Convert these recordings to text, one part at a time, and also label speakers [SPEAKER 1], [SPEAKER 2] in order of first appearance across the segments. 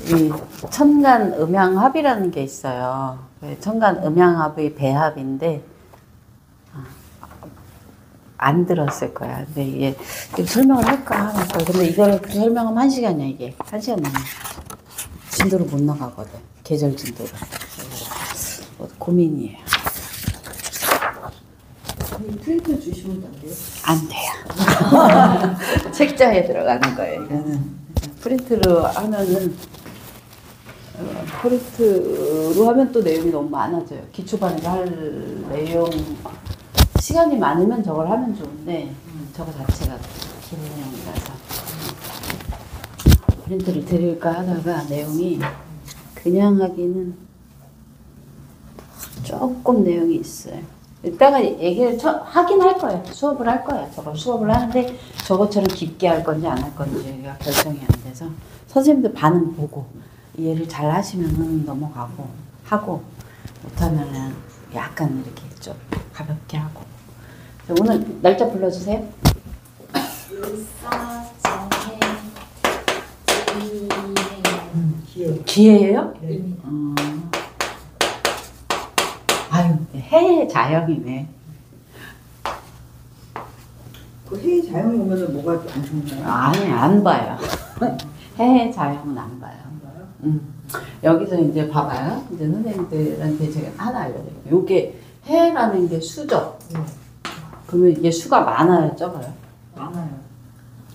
[SPEAKER 1] 이 천간 음양합이라는 게 있어요. 천간 음양합의 배합인데 안 들었을 거야. 근데 이게 설명을 할까 말까. 근데 이거를 설명하면 1시간이야 이게. 1시간 넘어. 진도로 못 나가거든. 계절 진도로. 고민이에요.
[SPEAKER 2] 프린터 주시면 안 돼요?
[SPEAKER 1] 안 돼요. 책자에 들어가는 거예요. 이거는 프린트로 하면은 프린트로 하면 또 내용이 너무 많아져요. 기초반에서 할 내용 시간이 많으면 저걸 하면 좋은데 저거 자체가 긴 내용이라서 프린트를 드릴까 하다가 내용이 그냥 하기는 조금 내용이 있어요. 이따가 얘기를 하긴 할 거예요. 수업을 할 거예요. 저걸 수업을 하는데 저것처럼 깊게 할 건지 안 할 건지가 결정이 안 돼서 선생님들 반응 보고 이해를 잘 하시면 넘어가고 하고 못하면은 약간 이렇게 좀 가볍게 하고. 오늘 날짜 불러주세요. 기회예요?
[SPEAKER 2] 네.
[SPEAKER 1] 아유, 해의 자영이네.
[SPEAKER 2] 그 해의 자영이 오면은 뭐가 안 좋나요?
[SPEAKER 1] 아니, 안 봐요. 해의 자영은 안 봐요.
[SPEAKER 2] 안 봐요?
[SPEAKER 1] 여기서 이제 봐봐요. 이제 선생님들한테 제가 하나 알려드릴게요. 요게 해라는 게 수죠.
[SPEAKER 2] 네.
[SPEAKER 1] 그러면 이게 수가 많아요, 적어요?
[SPEAKER 2] 많아요.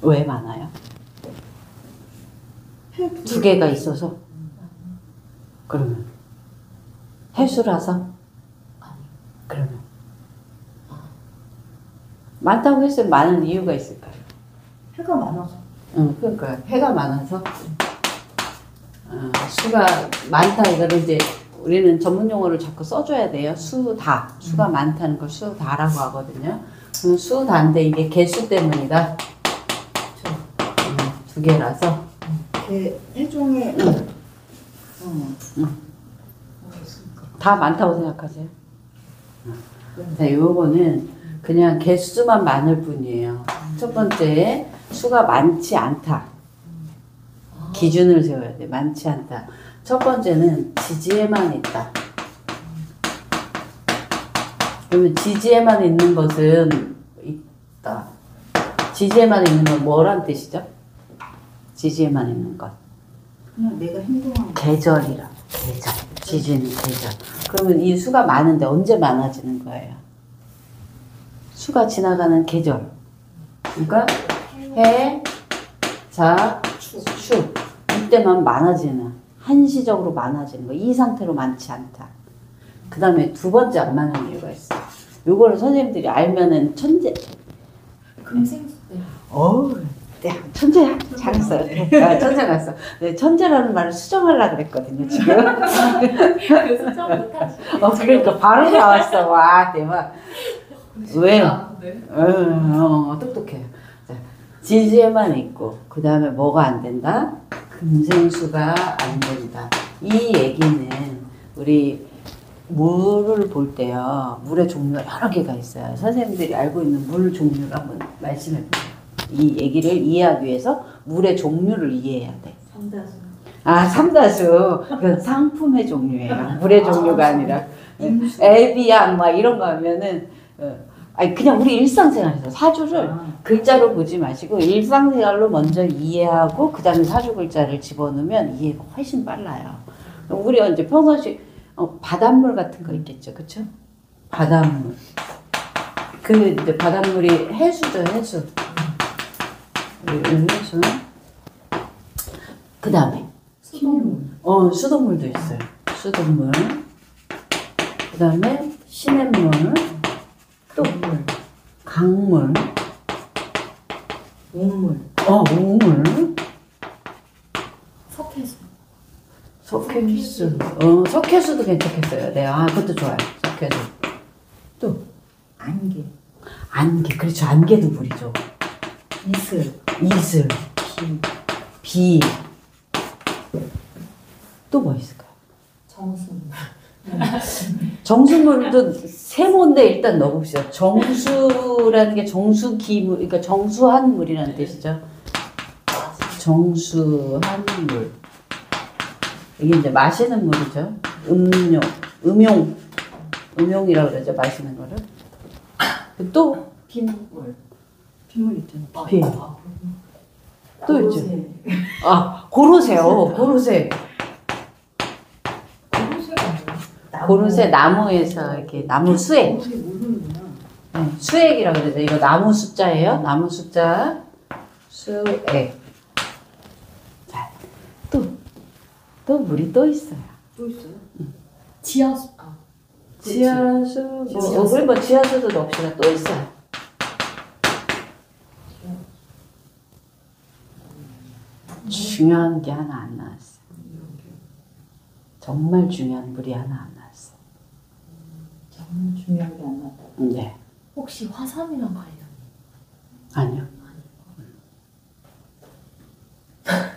[SPEAKER 1] 왜 많아요?
[SPEAKER 2] 해
[SPEAKER 1] 두 개가 있어서? 그러면 해수라서? 그러면 많다고 했으면 많은 이유가 있을까요?
[SPEAKER 2] 해가 많아서.
[SPEAKER 1] 응, 그러니까 해가 많아서 수가 많다 이거를 이제 우리는 전문 용어를 자꾸 써줘야 돼요. 수다, 수가 많다는 걸 수다라고 하거든요. 수다인데 이게 개수 때문이다. 두 개라서.
[SPEAKER 2] 해종에
[SPEAKER 1] 다 많다고 생각하세요? 자, 요거는 그냥 개수만 많을 뿐이에요. 첫 번째, 수가 많지 않다. 기준을 세워야 돼. 많지 않다. 첫 번째는 지지에만 있다. 그러면 지지에만 있는 것은 있다. 지지에만 있는 건 뭐란 뜻이죠? 지지에만 있는 것.
[SPEAKER 2] 그냥 내가 행동하는
[SPEAKER 1] 계절이라. 계절. 지지는 계절. 그러면 이 수가 많은데 언제 많아지는 거예요? 수가 지나가는 계절. 그러니까 해, 자, 수. 이때만 많아지는, 한시적으로 많아지는 거. 이 상태로 많지 않다. 그 다음에 두 번째 안 많은 이유가 있어. 요거를 선생님들이 알면은 천재.
[SPEAKER 2] 금생수 때.
[SPEAKER 1] 네, 천재야. 잘했어요. 네, 천재 갔어. 네, 천재라는 말을 수정하려고 그랬거든요, 지금.
[SPEAKER 2] 그 수정 못하시.
[SPEAKER 1] 그러니까 바로 나왔어. 와, 대박. 왜?
[SPEAKER 2] 네.
[SPEAKER 1] 똑똑해요. 자, 지지에만 있고, 그 다음에 뭐가 안 된다? 금생수가 안 된다. 이 얘기는 우리 물을 볼 때요, 물의 종류가 여러 개가 있어요. 선생님들이 알고 있는 물 종류를 한번 말씀해 보세요. 이 얘기를 이해하기 위해서 물의 종류를 이해해야 돼.
[SPEAKER 2] 삼다수.
[SPEAKER 1] 삼다수. 그건 상품의 종류예요. 물의 종류가 아니라. 에비앙 막 이런 거 하면은 아니 그냥 우리 일상생활에서 사주를 글자로 보지 마시고 일상생활로 먼저 이해하고 그 다음에 사주 글자를 집어넣으면 이해가 훨씬 빨라요. 우리 이제 평상시 바닷물 같은 거 있겠죠, 그렇죠? 바닷물. 그 이제 바닷물이 해수죠, 해수. 해수. 그 다음에
[SPEAKER 2] 수돗물.
[SPEAKER 1] 수돗물도 있어요. 수돗물. 그 다음에 시냇물. 또 강물.
[SPEAKER 2] 옥물.
[SPEAKER 1] 옥물.
[SPEAKER 2] 석회수.
[SPEAKER 1] 석회수. 석회수도 괜찮겠어요. 네, 그것도 좋아요. 석회수. 또
[SPEAKER 2] 안개.
[SPEAKER 1] 안개. 그렇죠. 안개도 물이죠.
[SPEAKER 2] 이슬.
[SPEAKER 1] 이슬. 비. 또 뭐 있을까요?
[SPEAKER 2] 정수물.
[SPEAKER 1] 정수물도 세모인데 일단 넣어봅시다. 정수라는 게 정수기물, 그러니까 정수한 물이라는 뜻이죠. 정수한 물. 이게 이제 마시는 물이죠. 음용이라고 그러죠. 마시는 거를. 또
[SPEAKER 2] 빗물. 빗물 있잖아.
[SPEAKER 1] 비. 또 있죠. 아, 고로쇠요. 고로쇠. 고로쇠 나무에서 이렇게 나무 수액.
[SPEAKER 2] 고로쇠 모르는구나.
[SPEAKER 1] 네, 수액이라고 그러죠. 이거 나무 숫자예요. 나무 숫자 수액. 자, 또 물이 또 있어요.
[SPEAKER 2] 또 있어요?
[SPEAKER 3] 지하수.
[SPEAKER 1] 지하수, 뭐 지하수도 넣읍시다. 또 있어요. 중요한 게 하나 안 나왔어요. 정말 중요한 물이 하나 안 나왔어요.
[SPEAKER 2] 정말 중요한 게 안 나왔다.
[SPEAKER 1] 네.
[SPEAKER 3] 혹시 화산이랑 관련?
[SPEAKER 1] 아니요.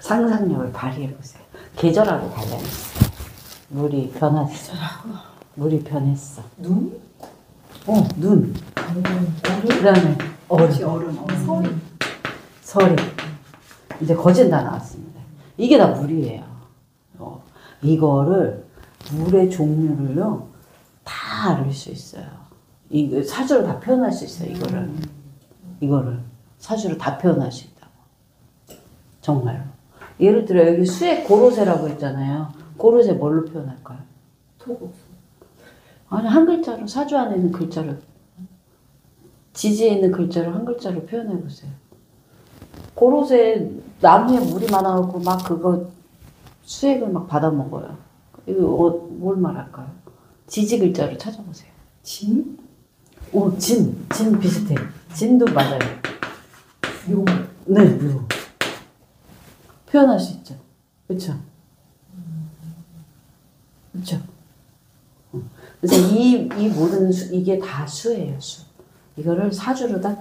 [SPEAKER 1] 상상력을 발휘해 보세요. 계절하고 관련있어요. 물이 변했어. 물이 변했어.
[SPEAKER 3] 눈?
[SPEAKER 1] 눈. 그다음에
[SPEAKER 2] 그렇지, 얼음.
[SPEAKER 3] 서리.
[SPEAKER 1] 서리. 이제 거진 다 나왔습니다. 이게 다 물이에요. 이거를 물의 종류를요 다 알 수 있어요. 이 사주를 다 표현할 수 있어요. 이거를 사주를 다 표현할 수 있다고. 정말로. 예를 들어 여기 수액 고로쇠라고 했잖아요. 고로쇠 뭘로 표현할까요?
[SPEAKER 3] 토국수.
[SPEAKER 1] 아니 한 글자로 사주 안에 있는 글자를 지지에 있는 글자를 한 글자로 표현해 보세요. 고로쇠 나무에 물이 많아갖고 막 그거 수액을 막 받아 먹어요. 이거 뭘 말할까요? 지지 글자로 찾아보세요.
[SPEAKER 2] 진?
[SPEAKER 1] 진 비슷해. 진도 맞아요.
[SPEAKER 3] 용.
[SPEAKER 1] 네, 표현할 수 있죠. 그렇죠. 그렇죠. 그래서 이 모든 이게 다 수예요, 수. 이거를 사주로 다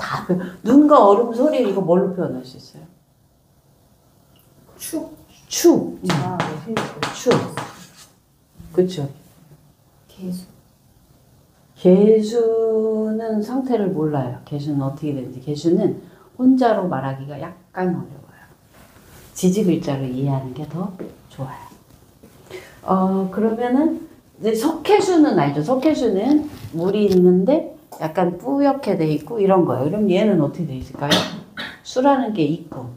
[SPEAKER 1] 눈과 얼음 소리 이거 뭘로 표현할 수 있어요?
[SPEAKER 3] 축.
[SPEAKER 1] 추.
[SPEAKER 2] 아,
[SPEAKER 1] 추. 그렇죠.
[SPEAKER 3] 개수.
[SPEAKER 1] 개수는 상태를 몰라요. 개수는 어떻게 되는지. 개수는 혼자로 말하기가 약간 어려워요. 지지 글자로 이해하는 게 더 좋아요. 그러면은 이제 석회수는 알죠? 석회수는 물이 있는데 약간 뿌옇게 돼 있고 이런 거예요. 그럼 얘는 어떻게 돼 있을까요? 수라는 게 있고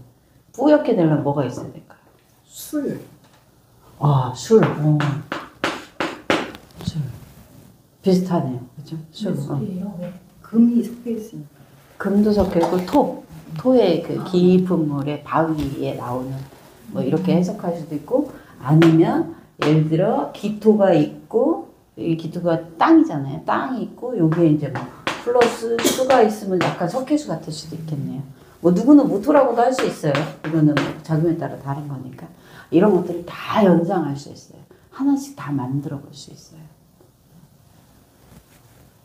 [SPEAKER 1] 뿌옇게 되려면 뭐가 있어야 될까요?
[SPEAKER 2] 술.
[SPEAKER 1] 술. 술. 비슷하네요. 그죠? 술.
[SPEAKER 3] 술이에요.
[SPEAKER 2] 금이 섞여 있으니까.
[SPEAKER 1] 금도 섞여 있고 토의 그 깊은 물의 바위에 나오는 뭐 이렇게 해석할 수도 있고 아니면 예를 들어 기토가 있고 이 기토가 땅이잖아요. 땅이 있고 여기에 이제 뭐 플러스 수가 있으면 약간 석회수 같을 수도 있겠네요. 뭐 누구는 무토라고도 할 수 있어요. 이거는 작용에 따라 다른 거니까 이런 것들을 다 연상할 수 있어요. 하나씩 다 만들어 볼 수 있어요.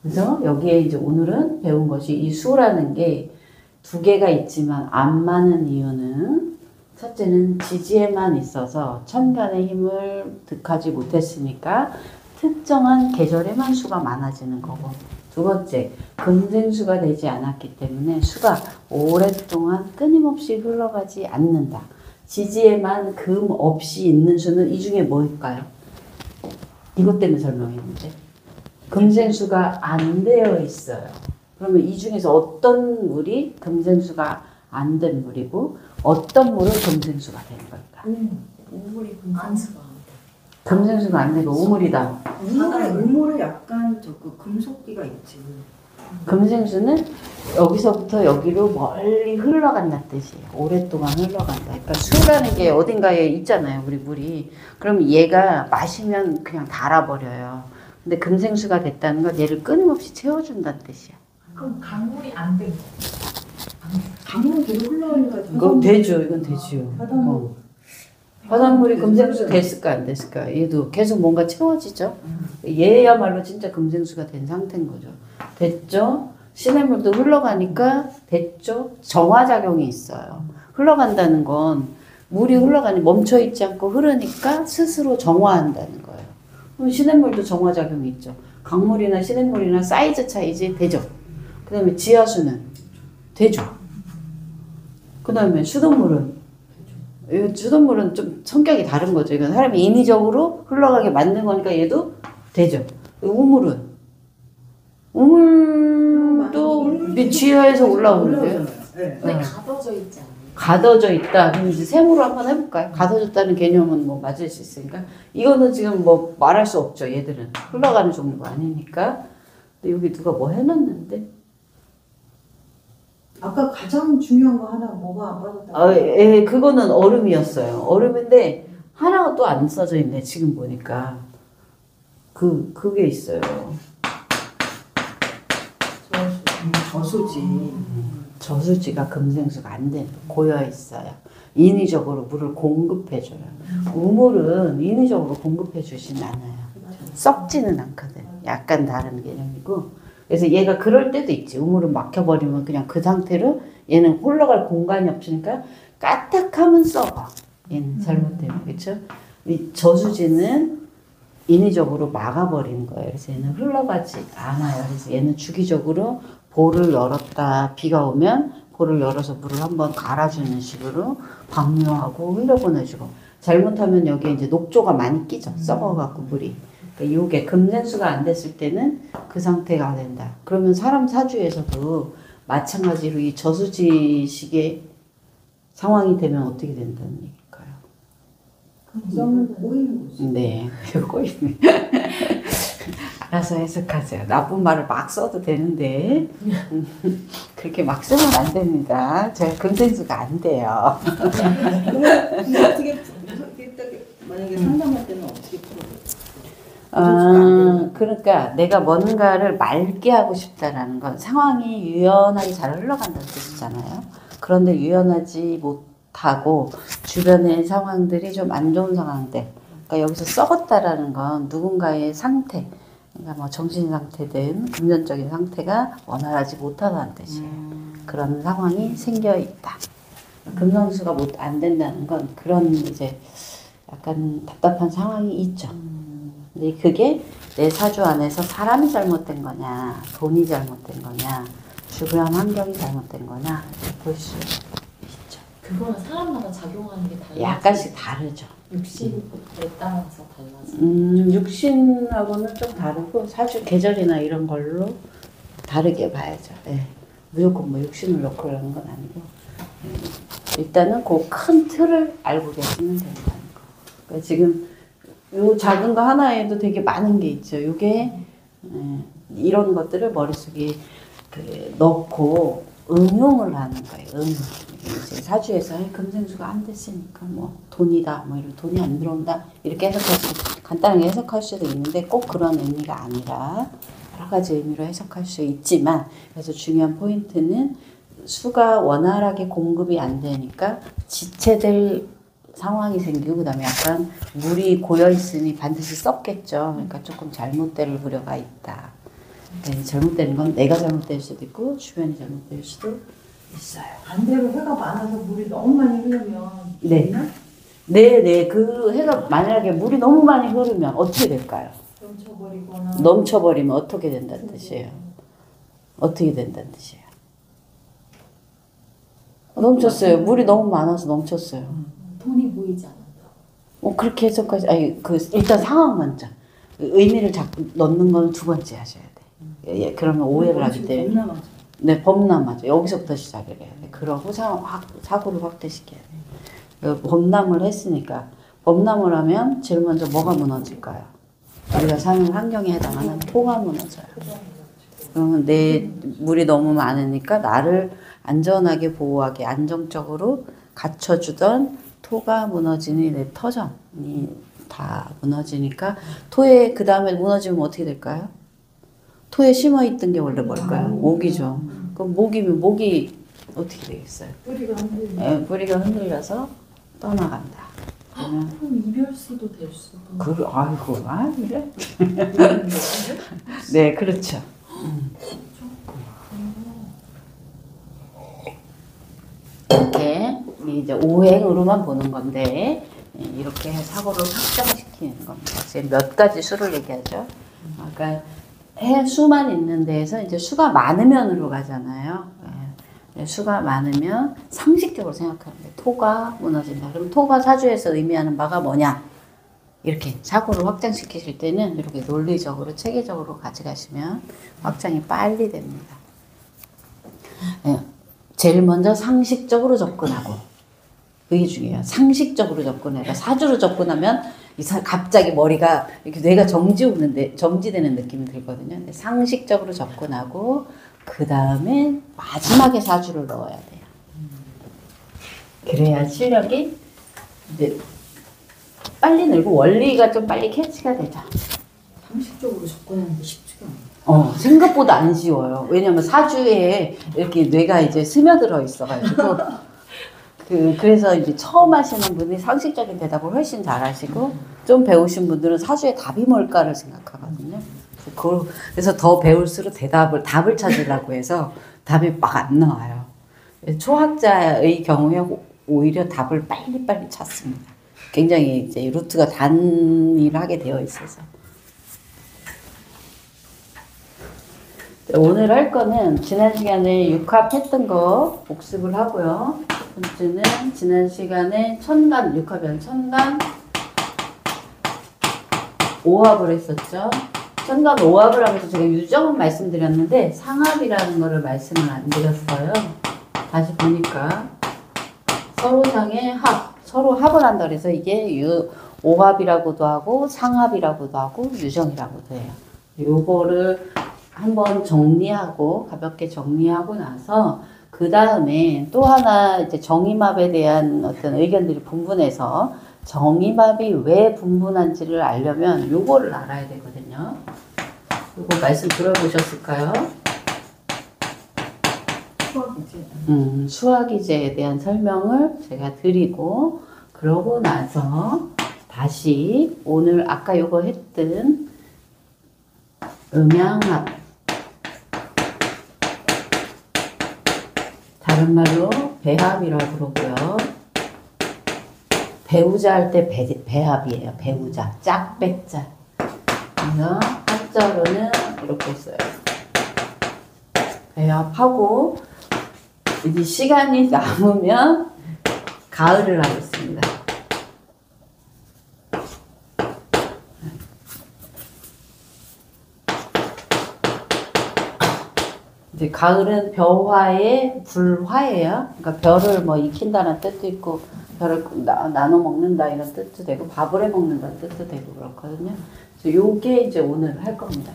[SPEAKER 1] 그래서 여기에 이제 오늘은 배운 것이 이 수라는 게 두 개가 있지만 안 많은 이유는 첫째는 지지에만 있어서 천간의 힘을 득하지 못했으니까 특정한 계절에만 수가 많아지는 거고 두 번째 금생수가 되지 않았기 때문에 수가 오랫동안 끊임없이 흘러가지 않는다. 지지에만 금 없이 있는 수는 이 중에 뭘까요? 이것 때문에 설명했는데 금생수가 안 되어 있어요. 그러면 이 중에서 어떤 물이 금생수가 안 된 물이고 어떤 물은 금생수가 된 걸까?
[SPEAKER 3] 우물이 안수가.
[SPEAKER 1] 금생수가 안 되고 우물이다.
[SPEAKER 2] 우물에 약간 그 금속기가 있지.
[SPEAKER 1] 금생수는 여기서부터 여기로 멀리 흘러간다는 뜻이에요. 오랫동안 흘러간다. 그러니까 수라는 게 어딘가에 있잖아요. 우리 물이. 그럼 얘가 마시면 그냥 닳아버려요. 근데 금생수가 됐다는 건 얘를 끊임없이 채워준다는 뜻이야.
[SPEAKER 3] 그럼 강물이 안 된 거.
[SPEAKER 2] 강물은 계속 흘러가니까
[SPEAKER 1] 이건 되죠. 이건 되죠.
[SPEAKER 2] 바닷물.
[SPEAKER 1] 바닷물이 금생수 됐을까 안 됐을까? 얘도 계속 뭔가 채워지죠. 얘야말로 진짜 금생수가 된 상태인 거죠. 됐죠? 시냇물도 흘러가니까 됐죠? 정화작용이 있어요. 흘러간다는 건 물이 흘러가니 멈춰있지 않고 흐르니까 스스로 정화한다는 거예요. 그럼 시냇물도 정화작용이 있죠. 강물이나 시냇물이나 사이즈 차이지 되죠. 그 다음에 지하수는 되죠. 그 다음에 수돗물은 이 수돗물은 좀 성격이 다른 거죠. 이건 사람이 인위적으로 흘러가게 만든 거니까 얘도 되죠. 우물도 밑 지하에서 올라오는데요.
[SPEAKER 2] 네.
[SPEAKER 3] 근데 가둬져 있지 않아요?
[SPEAKER 1] 가둬져 있다. 그럼 이제 셈으로 한번 해볼까요? 가둬졌다는 개념은 뭐 맞을 수 있으니까. 이거는 지금 뭐 말할 수 없죠. 얘들은 흘러가는 종류가 아니니까. 근데 여기 누가 뭐 해놨는데?
[SPEAKER 2] 아까 가장 중요한 거 하나 뭐가 안 빠졌다.
[SPEAKER 1] 그거는 얼음이었어요. 얼음인데 하나가 또 안 써져 있네. 지금 보니까 그게 있어요.
[SPEAKER 2] 저수지.
[SPEAKER 1] 저수지가 금생수가 안 돼. 고여 있어요. 인위적으로 물을 공급해줘요. 우물은 인위적으로 공급해주진 않아요. 썩지는 않거든. 약간 다른 개념이고. 그래서 얘가 그럴 때도 있지. 우물은 막혀버리면 그냥 그 상태로 얘는 흘러갈 공간이 없으니까 까딱하면 썩어. 얘는 잘못되면. 그렇죠? 이 저수지는 인위적으로 막아버리는 거예요. 그래서 얘는 흘러가지 않아요. 그래서 얘는 주기적으로 볼을 열었다. 비가 오면 볼을 열어서 물을 한번 갈아주는 식으로 방류하고 흘려보내주고. 잘못하면 여기에 이제 녹조가 많이 끼죠. 썩어갖고 물이. 그러니까 요게 금생수가 안 됐을 때는 그 상태가 된다. 그러면 사람 사주에서도 마찬가지로 이 저수지식의 상황이 되면 어떻게 된다는 얘기일까요?
[SPEAKER 2] 썩는 꼬이는 거지.
[SPEAKER 1] 네, 꼬이네. 알아서 해석하세요. 나쁜 말을 막 써도 되는데 그렇게 막 쓰면 안 됩니다. 제가 금생수가 안 돼요.
[SPEAKER 2] 근데 어떻게 만약에 상담할 때는 어떻게 풀어요?
[SPEAKER 1] 그러니까 내가 뭔가를 맑게 하고 싶다라는 건 상황이 유연하게 잘 흘러간다는 뜻이잖아요. 그런데 유연하지 못하고 주변의 상황들이 좀 안 좋은 상황들. 그러니까 여기서 썩었다라는 건 누군가의 상태, 그러니까 뭐 정신 상태든 금전적인 상태가 원활하지 못하다는 뜻이에요. 그런 상황이 생겨 있다. 금성수가 안 된다는 건 그런 이제 약간 답답한 상황이 있죠. 근데 그게 내 사주 안에서 사람이 잘못된 거냐, 돈이 잘못된 거냐, 주변 환경이 잘못된 거냐 볼 수 있죠.
[SPEAKER 3] 그거는 사람마다 작용하는 게 달라요.
[SPEAKER 1] 약간씩 다르죠.
[SPEAKER 3] 육신에 따라서 달라져.
[SPEAKER 1] 육신하고는 좀 다르고 사주 계절이나 이런 걸로 다르게 봐야죠. 예. 무조건 뭐 육신을 넣고 그러는 건 아니고 일단은 그 큰 틀을 알고 계시면 된다는 거. 그러니까 지금 요 작은 거 하나에도 되게 많은 게 있죠. 요게 이런 것들을 머릿속에 넣고 응용을 하는 거예요. 응용. 이제 사주에서 금생수가 안 됐으니까 뭐 돈이다, 뭐 이런 돈이 안 들어온다 이렇게 간단하게 해석할 수도 있는데 꼭 그런 의미가 아니라 여러 가지 의미로 해석할 수 있지만 그래서 중요한 포인트는 수가 원활하게 공급이 안 되니까 지체될 상황이 생기고 그다음에 약간 물이 고여 있으니 반드시 썩겠죠. 그러니까 조금 잘못될 우려가 있다. 그러니까 잘못되는 건 내가 잘못될 수도 있고 주변이 잘못될 수도 있어요.
[SPEAKER 2] 반대로 해가 많아서 물이 너무 많이 흐르면
[SPEAKER 1] 네.
[SPEAKER 2] 되나?
[SPEAKER 1] 네. 그 해가 만약에 물이 너무 많이 흐르면 어떻게 될까요?
[SPEAKER 2] 넘쳐버리거나
[SPEAKER 1] 넘쳐버리면 어떻게 된다는 뜻이에요? 어떻게 된다는 뜻이에요? 넘쳤어요. 물이 너무 많아서 넘쳤어요.
[SPEAKER 3] 돈이 보이지 않는다.
[SPEAKER 1] 그렇게 해석하지. 일단 상황 먼저. 의미를 자꾸 넣는 건 두 번째 하셔야 돼. 예, 그러면 오해를 하기 때문에.
[SPEAKER 2] 범람하죠.
[SPEAKER 1] 네, 범람하죠. 여기서부터 시작을 해야 돼. 그러고 사고를 확대시켜야 돼. 범람을 했으니까. 범람을 하면 제일 먼저 뭐가 무너질까요? 우리가 사는 환경에 해당하는 토가 무너져요. 그러면 내 물이 너무 많으니까 나를 안전하게 보호하게 안정적으로 갖춰주던 토가 무너지니 내 터전이 다 무너지니까 토에 그 다음에 무너지면 어떻게 될까요? 토에 심어있던 게 원래 뭘까요? 모기죠. 그럼 모기면 모기 어떻게 되겠어요?
[SPEAKER 2] 뿌리가 흔들리면
[SPEAKER 1] 네, 뿌리가 흔들려서 떠나간다.
[SPEAKER 3] 그럼 이별수도 될 수도.
[SPEAKER 1] 이래? 네, 그렇죠. 이렇게 이제 오행으로만 보는 건데 이렇게 사고를 확장시키는 겁니다. 지금 몇 가지 수를 얘기하죠. 그러니까 해 수만 있는 데에서 이제 수가 많으면으로 가잖아요. 수가 많으면 상식적으로 생각하는 거예요. 토가 무너진다. 그럼 토가 사주에서 의미하는 바가 뭐냐? 이렇게 사고를 확장시키실 때는 이렇게 논리적으로 체계적으로 가져가시면 확장이 빨리 됩니다. 예, 제일 먼저 상식적으로 접근하고 그게 중요해요. 상식적으로 접근해라. 사주로 접근하면 갑자기 머리가 이렇게 뇌가 정지되는 느낌이 들거든요. 근데 상식적으로 접근하고 그 다음에 마지막에 사주를 넣어야 돼요. 그래야 실력이 이제 빨리 늘고 원리가 좀 빨리 캐치가 되죠.
[SPEAKER 3] 상식적으로 접근하는 게 쉽지가 않아요.
[SPEAKER 1] 생각보다 안 쉬워요. 왜냐면 사주에 이렇게 뇌가 이제 스며들어 있어가지고 그래서 이제 처음 하시는 분이 상식적인 대답을 훨씬 잘 하시고 좀 배우신 분들은 사주의 답이 뭘까를 생각하거든요. 그래서 더 배울수록 답을 찾으려고 해서 답이 막 안 나와요. 초학자의 경우에 오히려 답을 빨리빨리 찾습니다. 굉장히 이제 루트가 단일하게 되어 있어서. 오늘 할 거는 지난 시간에 육합했던 거 복습을 하고요. 첫 번째는 지난 시간에 천간, 육합이랑 천간 5합을 했었죠. 천간 5합을 하면서 제가 유정은 말씀드렸는데 상합이라는 거를 말씀을 안 드렸어요. 다시 보니까 서로상의 합, 서로 합을 한다 그래서 이게 5합이라고도 하고 상합이라고도 하고 유정이라고도 해요. 요거를 한번 정리하고 가볍게 정리하고 나서 그 다음에 또 하나 이제 정임합에 대한 어떤 의견들이 분분해서 정임합이 왜 분분한지를 알려면 요거를 알아야 되거든요. 요거 말씀 들어보셨을까요?
[SPEAKER 2] 수학이지.
[SPEAKER 1] 수학이제에 대한 설명을 제가 드리고 그러고 나서 다시 오늘 아까 요거 했던 음양합 다른 말로 배합이라고 그러고요. 배우자 할 때 배합이에요. 배우자. 짝배자. 그래서 합자로는 이렇게 써요. 배합하고 이제 시간이 남으면 가을을 하겠습니다. 이제 가을은 벼화의 불화예요. 그러니까 벼를 뭐 익힌다는 뜻도 있고 벼를 나눠 먹는다 이런 뜻도 되고 밥을 해 먹는다는 뜻도 되고 그렇거든요. 그래서 요게 이제 오늘 할 겁니다.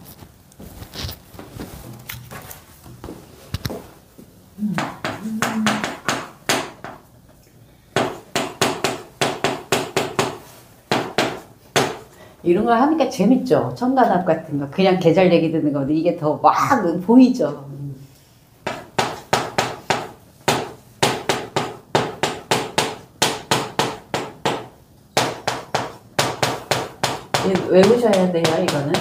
[SPEAKER 1] 이런 걸 하니까 재밌죠. 천간합 같은 거 그냥 계절 얘기 듣는 거보다 이게 더 막 보이죠. 외우셔야 돼요. 이거는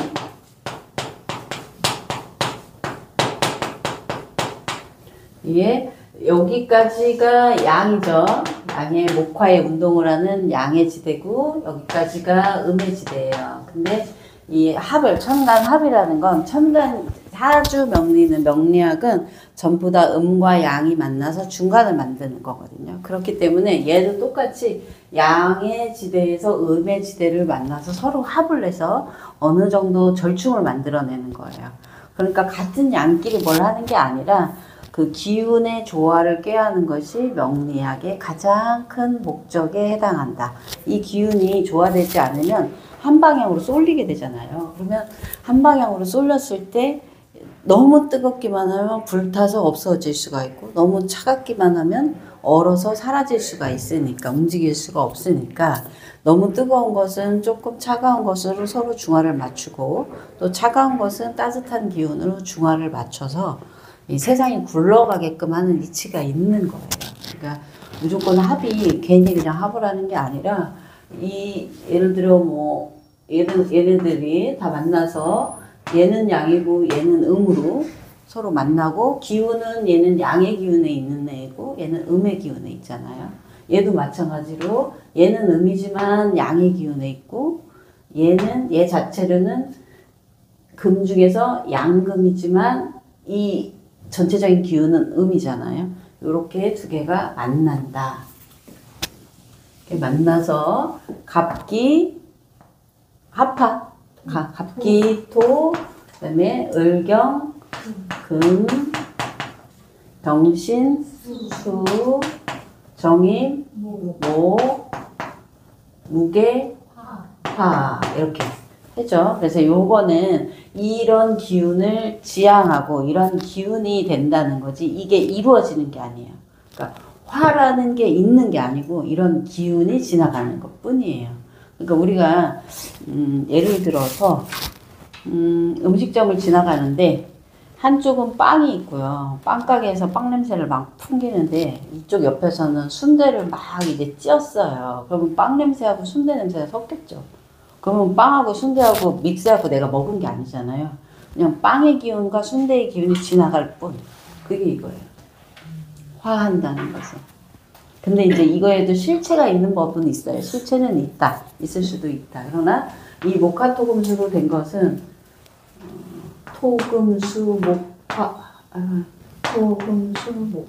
[SPEAKER 1] 이게 여기까지가 양이죠. 양의 목화의 운동을 하는 양의 지대고 여기까지가 음의 지대예요. 근데 이 합을 천간 합이라는 건 천간 사주 명리는 명리학은 전부 다 음과 양이 만나서 중간을 만드는 거거든요. 그렇기 때문에 얘도 똑같이 양의 지대에서 음의 지대를 만나서 서로 합을 해서 어느 정도 절충을 만들어내는 거예요. 그러니까 같은 양끼리 뭘 하는 게 아니라 그 기운의 조화를 꾀하는 것이 명리학의 가장 큰 목적에 해당한다. 이 기운이 조화되지 않으면 한 방향으로 쏠리게 되잖아요. 그러면 한 방향으로 쏠렸을 때 너무 뜨겁기만 하면 불타서 없어질 수가 있고 너무 차갑기만 하면 얼어서 사라질 수가 있으니까 움직일 수가 없으니까 너무 뜨거운 것은 조금 차가운 것으로 서로 중화를 맞추고 또 차가운 것은 따뜻한 기운으로 중화를 맞춰서 이 세상이 굴러가게끔 하는 이치가 있는 거예요. 그러니까 무조건 합이 괜히 그냥 합을 하는 게 아니라 이 예를 들어 뭐 얘네들이 다 만나서 얘는 양이고 얘는 음으로 서로 만나고 기운은 얘는 양의 기운에 있는 애고 얘는 음의 기운에 있잖아요. 얘도 마찬가지로 얘는 음이지만 양의 기운에 있고 얘 자체로는 금 중에서 양금이지만 이 전체적인 기운은 음이잖아요. 이렇게 두 개가 만난다. 이렇게 만나서 갑기, 합화, 갑기, 토, 그다음에 을경, 금, 병신, 수, 정인, 목, 무게, 화 이렇게 했죠. 그래서 요거는 이런 기운을 지향하고 이런 기운이 된다는 거지 이게 이루어지는 게 아니에요. 그러니까 화라는 게 있는 게 아니고 이런 기운이 지나가는 것 뿐이에요. 그러니까 우리가 예를 들어서 음식점을 지나가는데 한쪽은 빵이 있고요. 빵가게에서 빵 냄새를 막 풍기는데 이쪽 옆에서는 순대를 막 이제 찧었어요. 그러면 빵 냄새하고 순대 냄새가 섞였죠. 그러면 빵하고 순대하고 믹스하고 내가 먹은 게 아니잖아요. 그냥 빵의 기운과 순대의 기운이 지나갈 뿐. 그게 이거예요. 화한다는 것은. 근데 이제 이거에도 실체가 있는 법은 있어요. 실체는 있다. 있을 수도 있다. 그러나 이 목화토금수로 된 것은 토금수 목화 토금수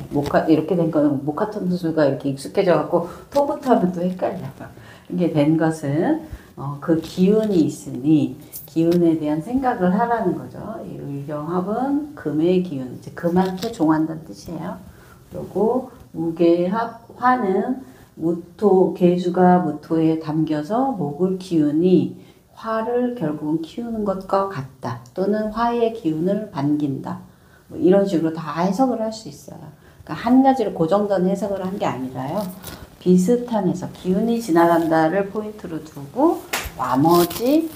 [SPEAKER 1] 목화 이렇게 된 거는 목화토금수가 이렇게 익숙해져 갖고 토부터 하면 또 헷갈려요. 이게 된 것은 그 기운이 있으니 기운에 대한 생각을 하라는 거죠. 이 을경합은 금의 기운, 이제 금한테 종한다는 뜻이에요. 그리고 무게합 화는 무토 계수가 무토에 담겨서 목을 키우니 화를 결국은 키우는 것과 같다. 또는 화의 기운을 반긴다. 뭐 이런 식으로 다 해석을 할 수 있어요. 그러니까 한 가지로 고정된 해석을 한 게 아니라요. 비슷한 해석, 기운이 지나간다를 포인트로 두고 나머지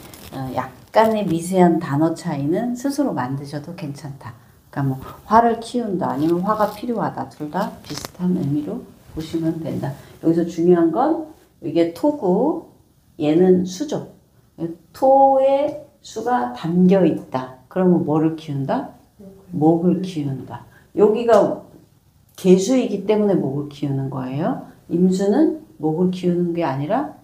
[SPEAKER 1] 약간의 미세한 단어 차이는 스스로 만드셔도 괜찮다. 그러니까 뭐 화를 키운다 아니면 화가 필요하다. 둘 다 비슷한 의미로 보시면 된다. 여기서 중요한 건 이게 토고 얘는 수죠. 토에 수가 담겨 있다. 그러면 뭐를 키운다? 목을 키운다. 여기가 계수이기 때문에 목을 키우는 거예요. 임수는 목을 키우는 게 아니라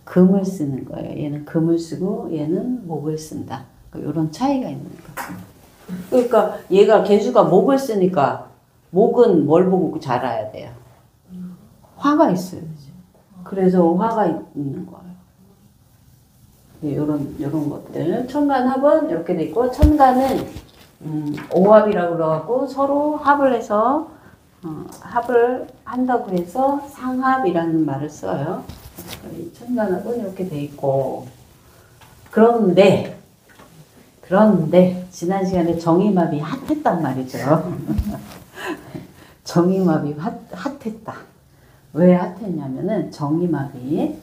[SPEAKER 1] 금을 쓰는 거예요. 얘는 금을 쓰고 얘는 목을 쓴다. 이런 차이가 있는 거예요. 그러니까 얘가 계수가 목을 쓰니까 목은 뭘 보고 자라야 돼요? 화가 있어야 되죠. 그래서 화가 있는 거예요. 이런 것들. 천간합은 이렇게 돼 있고, 천간은 오합이라고 그러고 서로 합을 해서 합을 한다고 해서 상합이라는 말을 써요. 천간합은 이렇게 돼 있고, 그런데 지난 시간에 정의합이 핫했단 말이죠. 정의합이 핫했다. 왜 핫했냐면은 정의합이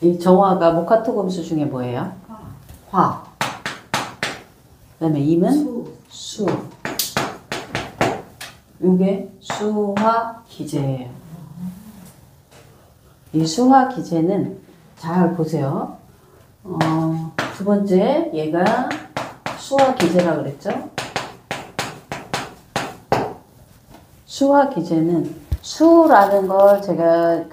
[SPEAKER 1] 이 정화가 목화토금수 중에 뭐예요? 화. 그다음에 임은 수. 이게 수화기제예요. 이 수화기제는 잘 보세요. 두 번째 얘가 수화기제라 그랬죠? 수화기제는 수라는 걸 제가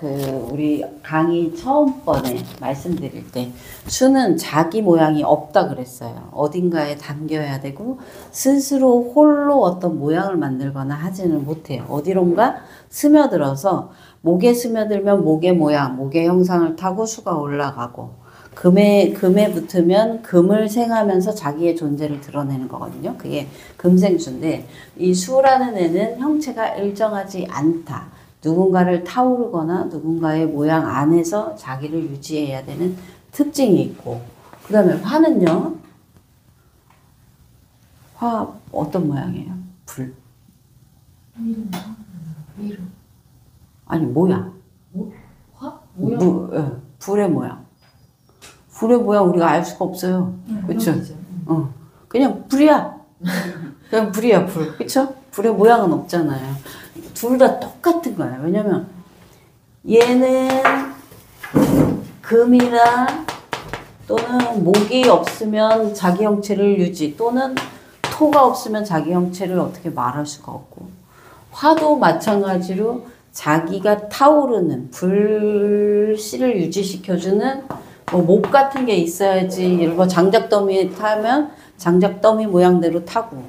[SPEAKER 1] 우리 강의 처음 번에 말씀드릴 때 수는 자기 모양이 없다 그랬어요. 어딘가에 담겨야 되고 스스로 홀로 어떤 모양을 만들거나 하지는 못해요. 어디론가 스며들어서 목에 스며들면 목의 모양, 목의 형상을 타고 수가 올라가고 금에 붙으면 금을 생하면서 자기의 존재를 드러내는 거거든요. 그게 금생수인데 이 수라는 애는 형체가 일정하지 않다. 누군가를 타오르거나 누군가의 모양 안에서 자기를 유지해야 되는 특징이 있고, 그 다음에 화는요. 화 어떤 모양이에요? 불.
[SPEAKER 3] 위로.
[SPEAKER 1] 아니 모양.
[SPEAKER 3] 화? 모양?
[SPEAKER 1] 불의 모양. 불의 모양 우리가 알 수가 없어요. 그렇죠? 그냥 불이야. 그냥 불이야, 불. 그렇죠? 불의 모양은 없잖아요. 둘 다 똑같은 거예요. 왜냐면 얘는 금이나 또는 목이 없으면 자기 형체를 유지, 또는 토가 없으면 자기 형체를 어떻게 말할 수가 없고, 화도 마찬가지로 자기가 타오르는 불씨를 유지시켜주는 뭐 목 같은 게 있어야지. 일본 장작더미에 타면 장작더미 모양대로 타고,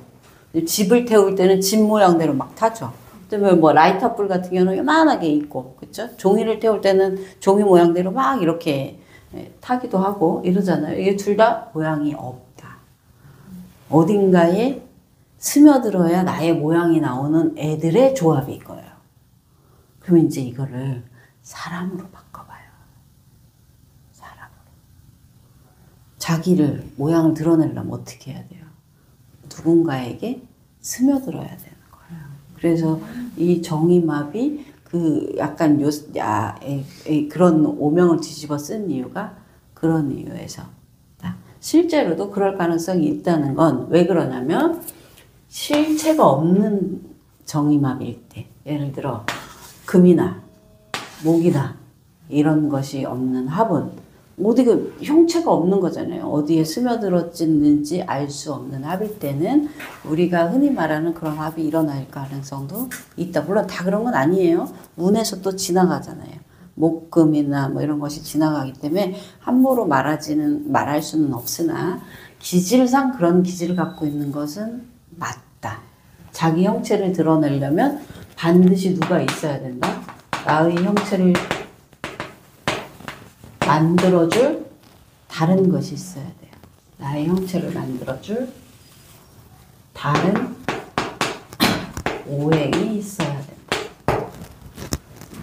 [SPEAKER 1] 집을 태울 때는 집 모양대로 막 타죠. 그다음에 뭐 라이터 불 같은 경우는 요만하게 있고, 그렇죠? 종이를 태울 때는 종이 모양대로 막 이렇게 타기도 하고 이러잖아요. 이게 둘 다 모양이 없다. 어딘가에 스며들어야 나의 모양이 나오는 애들의 조합이 이거예요. 그러면 이제 이거를 사람으로 바꿔봐요. 사람으로. 자기를 모양을 드러내려면 어떻게 해야 돼요? 누군가에게 스며들어야 되는 거예요. 그래서 이 정의마비 그 약간 그런 오명을 뒤집어 쓴 이유가 그런 이유에서 실제로도 그럴 가능성이 있다는 건 왜 그러냐면 실체가 없는 정의마비일 때, 예를 들어 금이나 목이나 이런 것이 없는 화분, 어디가 형체가 없는 거잖아요. 어디에 스며들었는지 알 수 없는 합일 때는 우리가 흔히 말하는 그런 합이 일어날 가능성도 있다. 물론 다 그런 건 아니에요. 운에서 또 지나가잖아요. 목금이나 뭐 이런 것이 지나가기 때문에 함부로 말할 수는 없으나 기질상 그런 기질을 갖고 있는 것은 맞다. 자기 형체를 드러내려면 반드시 누가 있어야 된다. 나의 형체를 만들어줄 다른 것이 있어야 돼요. 나의 형체를 만들어줄 다른 오행이 있어야 된다.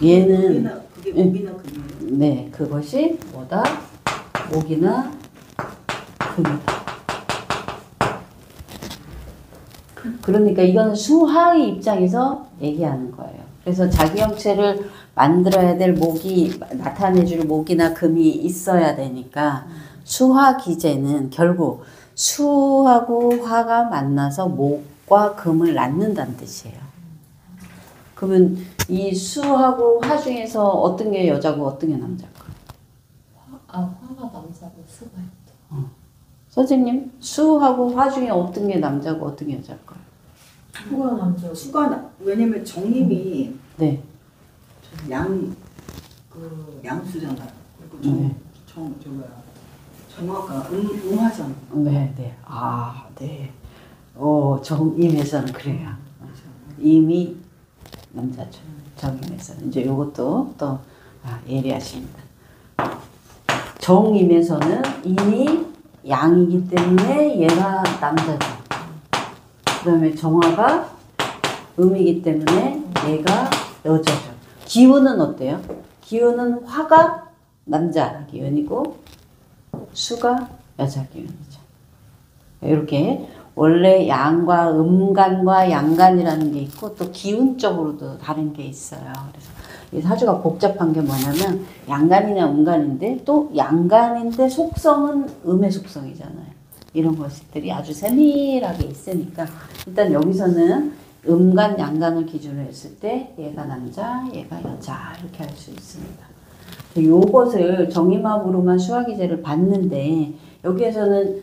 [SPEAKER 1] 얘는
[SPEAKER 2] 그게 목이나 금이에요.
[SPEAKER 1] 네, 그것이 뭐다? 목이나 금이다. 그러니까 이건 수하의 입장에서 얘기하는 거예요. 그래서 자기 형체를 만들어야 될 목이, 나타내줄 목이나 금이 있어야 되니까 수화 기제는 결국 수하고 화가 만나서 목과 금을 낳는다는 뜻이에요. 그러면 이 수하고 화 중에서 어떤 게 여자고 어떤 게 남자일까?
[SPEAKER 3] 화가 남자고 수가 있다.
[SPEAKER 1] 선생님, 수하고 화 중에 어떤 게 남자고 어떤 게 여자일까요?
[SPEAKER 3] 수가 남자.
[SPEAKER 2] 왜냐면 정님이
[SPEAKER 1] 네.
[SPEAKER 2] 양수잖아. 그리고 정화가 음화잖아.
[SPEAKER 1] 네, 네. 아, 네. 정임에서는 그래요. 임이 남자죠. 정임에서는. 이제 요것도 또, 예리하십니다. 정임에서는 임이 양이기 때문에 얘가 남자죠. 그 다음에 정화가 음이기 때문에 얘가 여자죠. 기운은 어때요? 기운은 화가 남자 기운이고 수가 여자 기운이죠. 이렇게 원래 양과 음간과 양간이라는 게 있고 또 기운적으로도 다른 게 있어요. 그래서 이 사주가 복잡한 게 뭐냐면 양간이나 음간인데 또 양간인데 속성은 음의 속성이잖아요. 이런 것들이 아주 세밀하게 있으니까 일단 여기서는 음간, 양간을 기준으로 했을 때 얘가 남자, 얘가 여자 이렇게 할 수 있습니다. 요것을 정의맘으로만 수화기제를 봤는데 여기에서는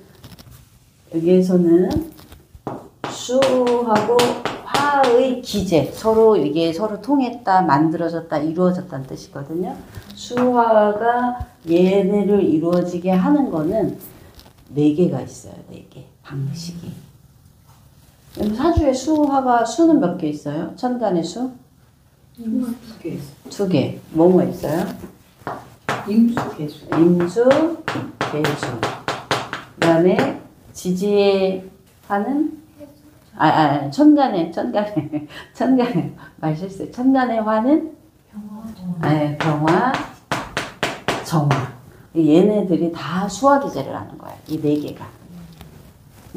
[SPEAKER 1] 수하고 화의 기제, 이게 서로 통했다, 만들어졌다, 이루어졌다는 뜻이거든요. 수화가 얘네를 이루어지게 하는 거는 4개가 있어요. 4개 방식이. 사주에 수는 몇 개 있어요? 천간의 수?
[SPEAKER 2] 2개.
[SPEAKER 1] 2개. 뭐뭐 있어요?
[SPEAKER 2] 임수, 개수.
[SPEAKER 1] 임수, 개수. 그 다음에 지지의 화는? 천간의 말 실수. 천간의 화는? 병화, 정화. 얘네들이 다 수화기제를 하는 거예요. 이 4개가.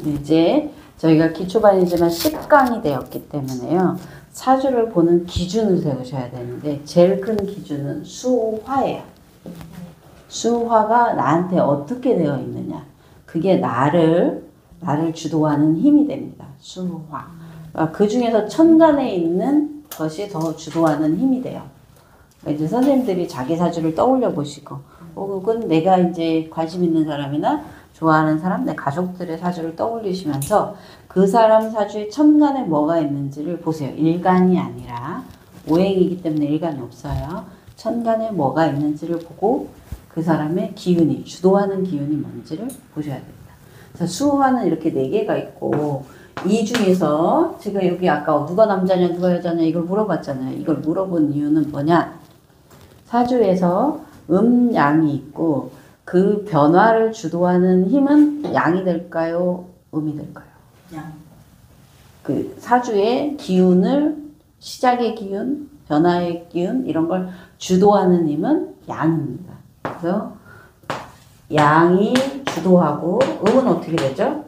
[SPEAKER 1] 이제 저희가 기초반이지만 10강이 되었기 때문에요. 사주를 보는 기준을 세우셔야 되는데 제일 큰 기준은 수화예요. 수화가 나한테 어떻게 되어 있느냐. 그게 나를 주도하는 힘이 됩니다. 수화. 그 중에서 천간에 있는 것이 더 주도하는 힘이 돼요. 이제 선생님들이 자기 사주를 떠올려 보시고 혹은 내가 이제 관심 있는 사람이나 좋아하는 사람, 내 가족들의 사주를 떠올리시면서 그 사람 사주에 천간에 뭐가 있는지를 보세요. 일간이 아니라 오행이기 때문에 일간이 없어요. 천간에 뭐가 있는지를 보고 그 사람의 기운이, 주도하는 기운이 뭔지를 보셔야 됩니다. 그래서 수화는 이렇게 4개가 있고 이 중에서 제가 여기 아까 누가 남자냐 누가 여자냐 이걸 물어봤잖아요. 이걸 물어본 이유는 뭐냐? 사주에서 양이 있고 그 변화를 주도하는 힘은 양이 될까요? 음이 될까요?
[SPEAKER 2] 양.
[SPEAKER 1] 그 사주의 기운을 시작의 기운, 변화의 기운 이런 걸 주도하는 힘은 양입니다. 그래서 양이 주도하고 음은 어떻게 되죠?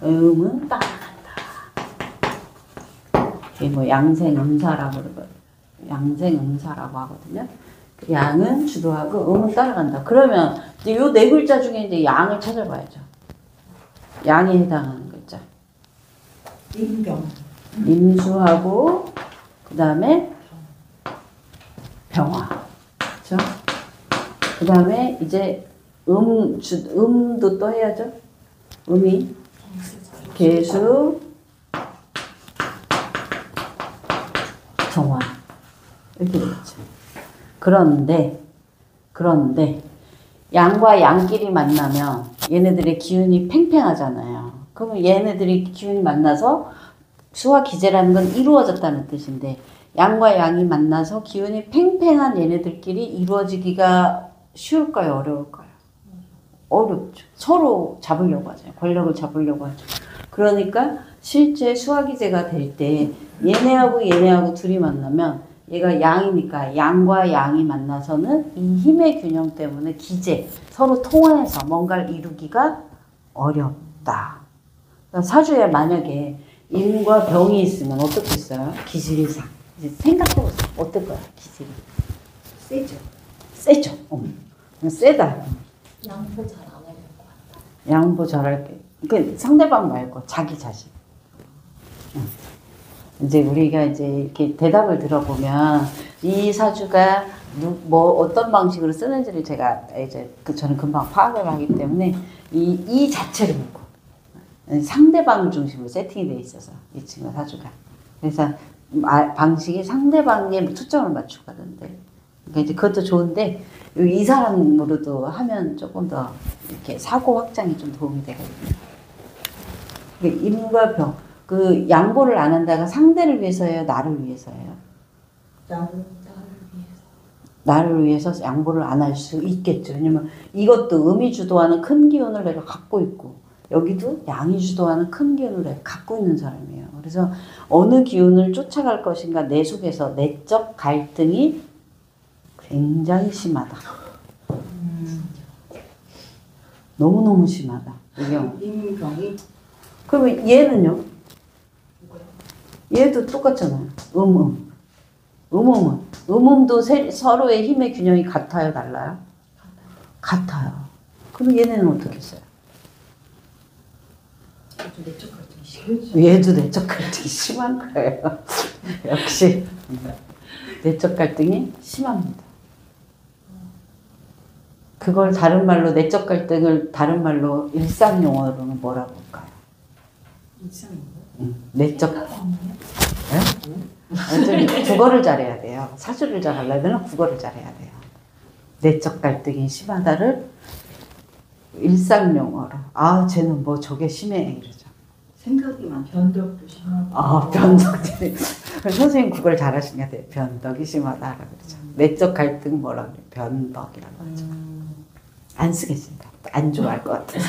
[SPEAKER 1] 음은 따라간다. 이게 뭐 양생음사라고 그러거든요. 양생음사라고 하거든요. 양은 주도하고 음은 따라간다. 그러면 이제 요 4글자 중에 이제 양을 찾아봐야죠. 양이 해당하는 글자.
[SPEAKER 2] 임경.
[SPEAKER 1] 임수하고 그 다음에 병화. 그렇죠? 그 다음에 이제 음도 또 해야죠. 음이 개수 정화 이렇게 되겠죠. 그런데 양과 양끼리 만나면 얘네들의 기운이 팽팽하잖아요. 그러면 얘네들이 기운이 만나서 수화 기제라는 건 이루어졌다는 뜻인데 양과 양이 만나서 기운이 팽팽한 얘네들끼리 이루어지기가 쉬울까요? 어려울까요? 어렵죠. 서로 잡으려고 하잖아요. 권력을 잡으려고 하죠. 그러니까 실제 수화 기제가 될 때 얘네하고 둘이 만나면 얘가 양이니까 양과 양이 만나서는 이 힘의 균형 때문에 기제, 서로 통화해서 뭔가를 이루기가 어렵다. 그러니까 사주에 만약에 임과 병이 있으면 어떻게 있어요? 기질상. 이제 생각해보세요. 어떨 거야, 기질이?
[SPEAKER 2] 세죠.
[SPEAKER 1] 세죠. 세다.
[SPEAKER 3] 양보 잘 안 하려고 한다.
[SPEAKER 1] 양보 잘할게. 그 상대방 말고 자기 자신. 이제 우리가 이제 이렇게 대답을 들어보면 이 사주가 뭐 어떤 방식으로 쓰는지를 제가 이제 저는 금방 파악을 하기 때문에 이 자체를 보고 상대방을 중심으로 세팅이 돼 있어서 이 친구 사주가. 그래서 방식이 상대방에 초점을 맞추고 가던데. 그러니까 이제 그것도 좋은데 이 사람으로도 하면 조금 더 이렇게 사고 확장이 좀 도움이 되거든요. 임과 병, 그 양보를 안 한다가 상대를 위해서예요, 나를 위해서예요? 나를 위해서 양보를 안 할 수 있겠죠. 왜냐면 이것도 음이 주도하는 큰 기운을 내가 갖고 있고 여기도 양이 주도하는 큰 기운을 내가 갖고 있는 사람이에요. 그래서 어느 기운을 쫓아갈 것인가 내 속에서 내적 갈등이 굉장히 심하다. 너무너무 심하다.
[SPEAKER 2] 임경이.
[SPEAKER 1] 그러면 얘는요? 얘도 똑같잖아요. 음음도 서로의 힘의 균형이 같아요, 달라요? 같아요. 그럼 얘네는 어떻게 했어요?
[SPEAKER 2] 내적 갈등이 심하죠.
[SPEAKER 1] 얘도 내적 갈등이 심한 거예요. 역시 내적 갈등이 심합니다. 그걸 다른 말로 내적 갈등을 다른 말로 일상 용어로는 뭐라고 할까요? 내적 네? 국어를 잘해야 돼요. 사주를 잘 하려면 국어를 잘해야 돼요. 내적 갈등이 심하다를 일상 용어로 쟤는 뭐 저게 심해 이러죠.
[SPEAKER 2] 생각이 많아. 변덕도 심하고.
[SPEAKER 1] 변덕들이 선생님 국어를 잘하시니까 돼요. 변덕이 심하다라고 그러죠. 내적 갈등 뭐라고 그래요? 변덕이라고 하죠. 안 쓰겠습니다. 안 좋아할 것 같아서.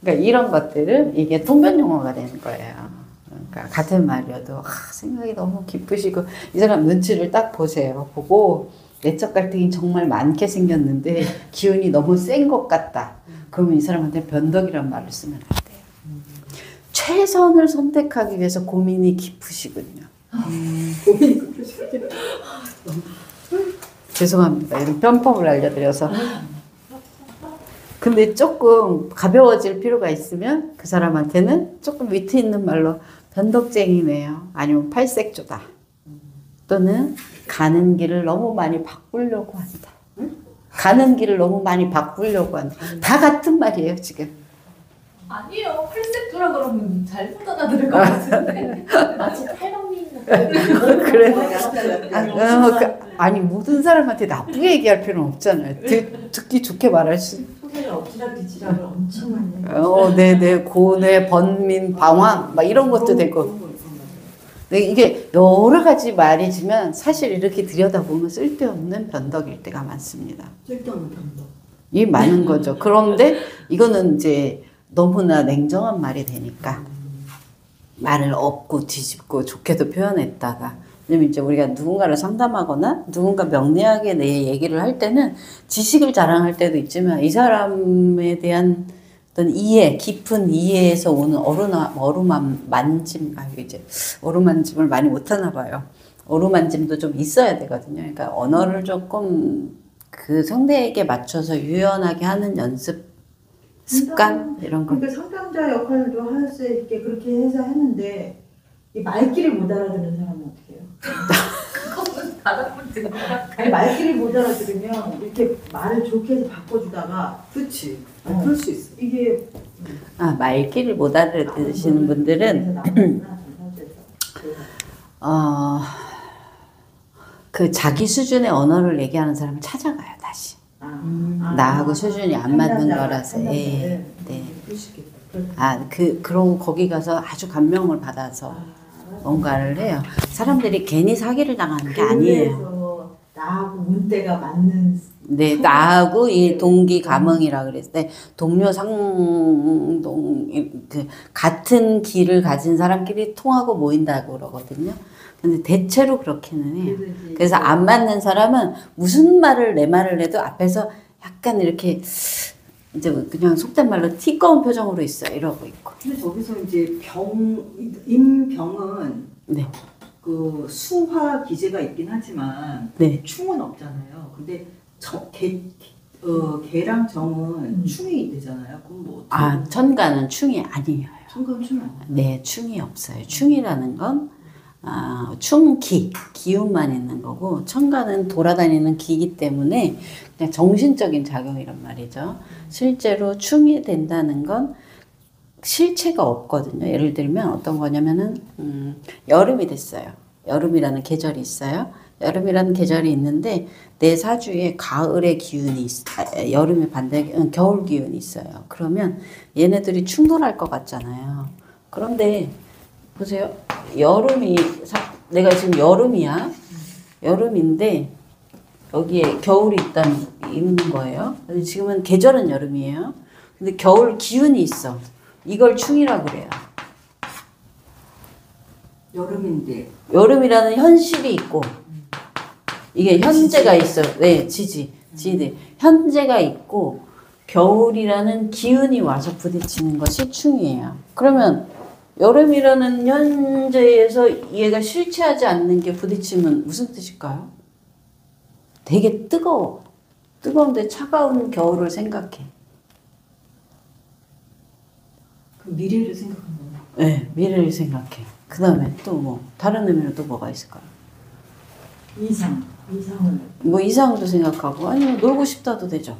[SPEAKER 1] 그러니까 이런 것들은 이게 통변 용어가 되는 거예요. 그러니까 같은 말이어도 생각이 너무 깊으시고 이 사람 눈치를 딱 보세요. 보고 내적 갈등이 정말 많게 생겼는데 기운이 너무 센 것 같다. 그러면 이 사람한테 변덕이라는 말을 쓰면 안 돼요. 최선을 선택하기 위해서 고민이 깊으시군요.
[SPEAKER 2] 고민이 깊으시군요.
[SPEAKER 1] 죄송합니다. 이런 편법을 알려드려서. 근데 조금 가벼워질 필요가 있으면 그 사람한테는 조금 위트 있는 말로 변덕쟁이네요. 아니면 팔색조다. 또는 가는 길을 너무 많이 바꾸려고 한다. 가는 길을 너무 많이 바꾸려고 한다. 다 같은 말이에요, 지금.
[SPEAKER 3] 아니요. 팔색조라 그러면 잘못 알아들을 것 같은데. 마치 팔방미 있는
[SPEAKER 1] 그래. 아니 모든 사람한테 나쁘게 얘기할 필요는 없잖아요. 듣기 좋게 말할 수.
[SPEAKER 2] 소설에 엎지락뒤 지락을 엄청 많이 해요.
[SPEAKER 1] 네네 고뇌, 번민, 방황 막 이런 것도 되고.
[SPEAKER 2] 그런 거 있어요.
[SPEAKER 1] 네, 이게 여러 가지 말이지만 사실 이렇게 들여다보면 쓸데없는 변덕일 때가 많습니다.
[SPEAKER 2] 쓸데없는 변덕.
[SPEAKER 1] 이 많은 거죠. 그런데 이거는 이제 너무나 냉정한 말이 되니까 말을 엎고 뒤집고 좋게도 표현했다가 왜냐면 이제 우리가 누군가를 상담하거나 누군가 명리학에 내 얘기를 할 때는 지식을 자랑할 때도 있지만 이 사람에 대한 어떤 이해, 깊은 이해에서 오는 어루만짐, 이제 어루만짐을 많이 못하나 봐요. 어루만짐도 좀 있어야 되거든요. 그러니까 언어를 조금 그 상대에게 맞춰서 유연하게 하는 연습, 습관 이런 거.
[SPEAKER 2] 그러니까 상담자 역할도 할 수 있게 그렇게 해서 했는데 이 말귀를 못 알아듣는 사람은 어떻게 해요?
[SPEAKER 3] 그거는 다른 분들
[SPEAKER 2] 아니, 말귀를 못 알아들으면 이렇게 말을 좋게 해서 바꿔주다가
[SPEAKER 4] 그렇지. 그럴 수 있어.
[SPEAKER 2] 이게
[SPEAKER 1] 말귀를 못 알아들으시는 분들은 그 자기 수준의 언어를 얘기하는 사람을 찾아가요 다시. 나하고 수준이 안 맞는 거라서. 네.
[SPEAKER 2] 그럴 수 있겠다.
[SPEAKER 1] 그러고 거기 가서 아주 감명을 받아서 뭔가를 해요. 사람들이 괜히 사기를 당하는 게 아니에요.
[SPEAKER 2] 그래서 나하고 문대가 맞는.
[SPEAKER 1] 네, 나하고 이 동기 감흥이라 그랬을 때 동료 상동 그 같은 길을 가진 사람끼리 통하고 모인다고 그러거든요. 근데 대체로 그렇게는 해요. 그래서 안 맞는 사람은 무슨 말을 내 말을 해도 앞에서 약간 이렇게 이제 그냥 속된 말로 티꺼운 표정으로 있어 이러고 있고.
[SPEAKER 4] 근데 저기서 이제 임병은
[SPEAKER 1] 네.
[SPEAKER 4] 그 수화 기제가 있긴 하지만
[SPEAKER 1] 네.
[SPEAKER 4] 충은 없잖아요. 근데 개랑 정은 충이 되잖아요. 그럼 뭐 어떻게?
[SPEAKER 1] 천간은 충이 아니에요.
[SPEAKER 4] 천간 충이 아니에요.
[SPEAKER 1] 네, 충이 없어요. 충이라는 건 충기, 기운만 있는 거고 천간은 돌아다니는 기이기 때문에 그냥 정신적인 작용이란 말이죠. 실제로 충이 된다는 건 실체가 없거든요. 예를 들면 어떤 거냐면은 여름이 됐어요. 여름이라는 계절이 있어요. 여름이라는 계절이 있는데 내 사주에 가을의 기운이 여름의 반대 겨울 기운이 있어요. 그러면 얘네들이 충돌할 것 같잖아요. 그런데 보세요. 내가 지금 여름이야. 여름인데 여기에 겨울이 있는 거예요. 지금은 계절은 여름이에요. 근데 겨울 기운이 있어. 이걸 충이라고 그래요.
[SPEAKER 4] 여름인데
[SPEAKER 1] 여름이라는 현실이 있고 이게 현재가 있어. 네, 지지. 현재가 있고 겨울이라는 기운이 와서 부딪히는 것이 충이에요. 그러면 여름이라는 현재에서 얘가 실체하지 않는 게 부딪히면 무슨 뜻일까요? 되게 뜨거워. 뜨거운데 차가운 겨울을 생각해.
[SPEAKER 4] 그 미래를 생각하는 거예요.
[SPEAKER 1] 네, 미래를 생각해. 그 다음에 또 뭐 다른 의미로 또 뭐가 있을까요?
[SPEAKER 2] 이상을.
[SPEAKER 1] 뭐 이상도 생각하고 아니면 놀고 싶다도 되죠.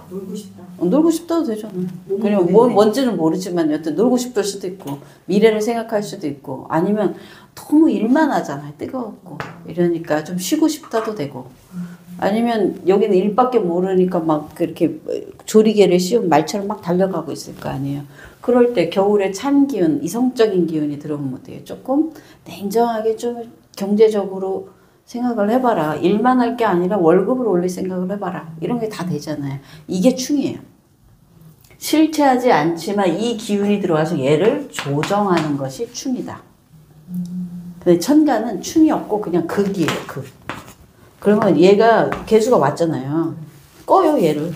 [SPEAKER 2] 놀고 싶다.
[SPEAKER 1] 놀고 싶다도 되죠. 그냥 뭔지는 모르지만 여튼 놀고 싶을 수도 있고 미래를 생각할 수도 있고 아니면 너무 일만 하잖아요. 뜨거웠고 이러니까 좀 쉬고 싶다도 되고 아니면 여기는 일밖에 모르니까 막 그렇게 조리개를 씌운 말처럼 막 달려가고 있을 거 아니에요. 그럴 때 겨울에 찬 기운, 이성적인 기운이 들어오면 어때요? 조금 냉정하게 좀 경제적으로 생각을 해봐라. 일만 할 게 아니라 월급을 올릴 생각을 해봐라. 이런 게 다 되잖아요. 이게 충이에요. 실체하지 않지만 이 기운이 들어와서 얘를 조정하는 것이 충이다. 근데 천간은 충이 없고 그냥 극이에요. 극. 그러면 얘가 개수가 왔잖아요. 꺼요 얘를.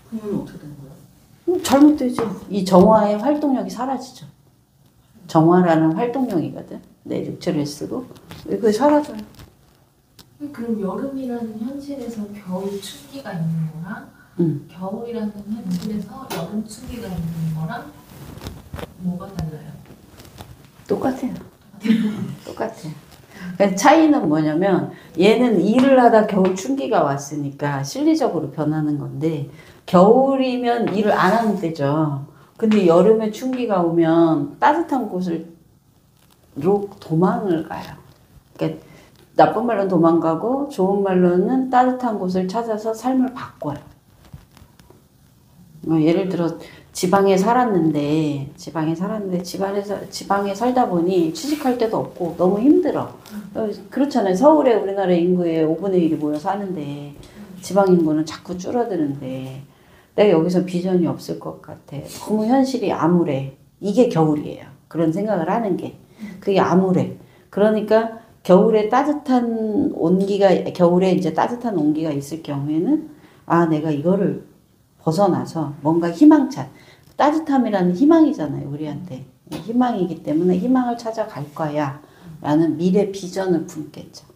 [SPEAKER 4] 그러면 어떻게 되는 거예요?
[SPEAKER 1] 잘못되지. 이 정화의 활동력이 사라지죠. 정화라는 활동력이거든. 내 육체를 쓰고 그게 사라져요.
[SPEAKER 3] 그럼 여름이라는 현실에서 겨울 충기가 있는 거랑 겨울이라는 현실에서 여름 충기가 있는 거랑 뭐가 달라요?
[SPEAKER 1] 똑같아요. 똑같아요. 그러니까 차이는 뭐냐면 얘는 일을 하다 겨울 충기가 왔으니까 실리적으로 변하는 건데 겨울이면 일을 안 하면 되죠. 근데 여름에 충기가 오면 따뜻한 곳을 도망을 가요. 그러니까 나쁜 말로는 도망가고 좋은 말로는 따뜻한 곳을 찾아서 삶을 바꿔요. 예를 들어 지방에 살았는데 지방에 살다 보니 취직할 데도 없고 너무 힘들어. 그렇잖아요. 서울에 우리나라 인구의 5분의 1이 모여 사는데 지방 인구는 자꾸 줄어드는데 내가 여기서 비전이 없을 것 같아. 너무 현실이 암울해. 이게 겨울이에요. 그런 생각을 하는 게. 그게 암울해. 그러니까 겨울에 이제 따뜻한 온기가 있을 경우에는 아, 내가 이거를 벗어나서 뭔가 희망찬 따뜻함이라는 희망이잖아요. 우리한테. 희망이기 때문에 희망을 찾아갈 거야 라는 미래 비전을 품겠죠.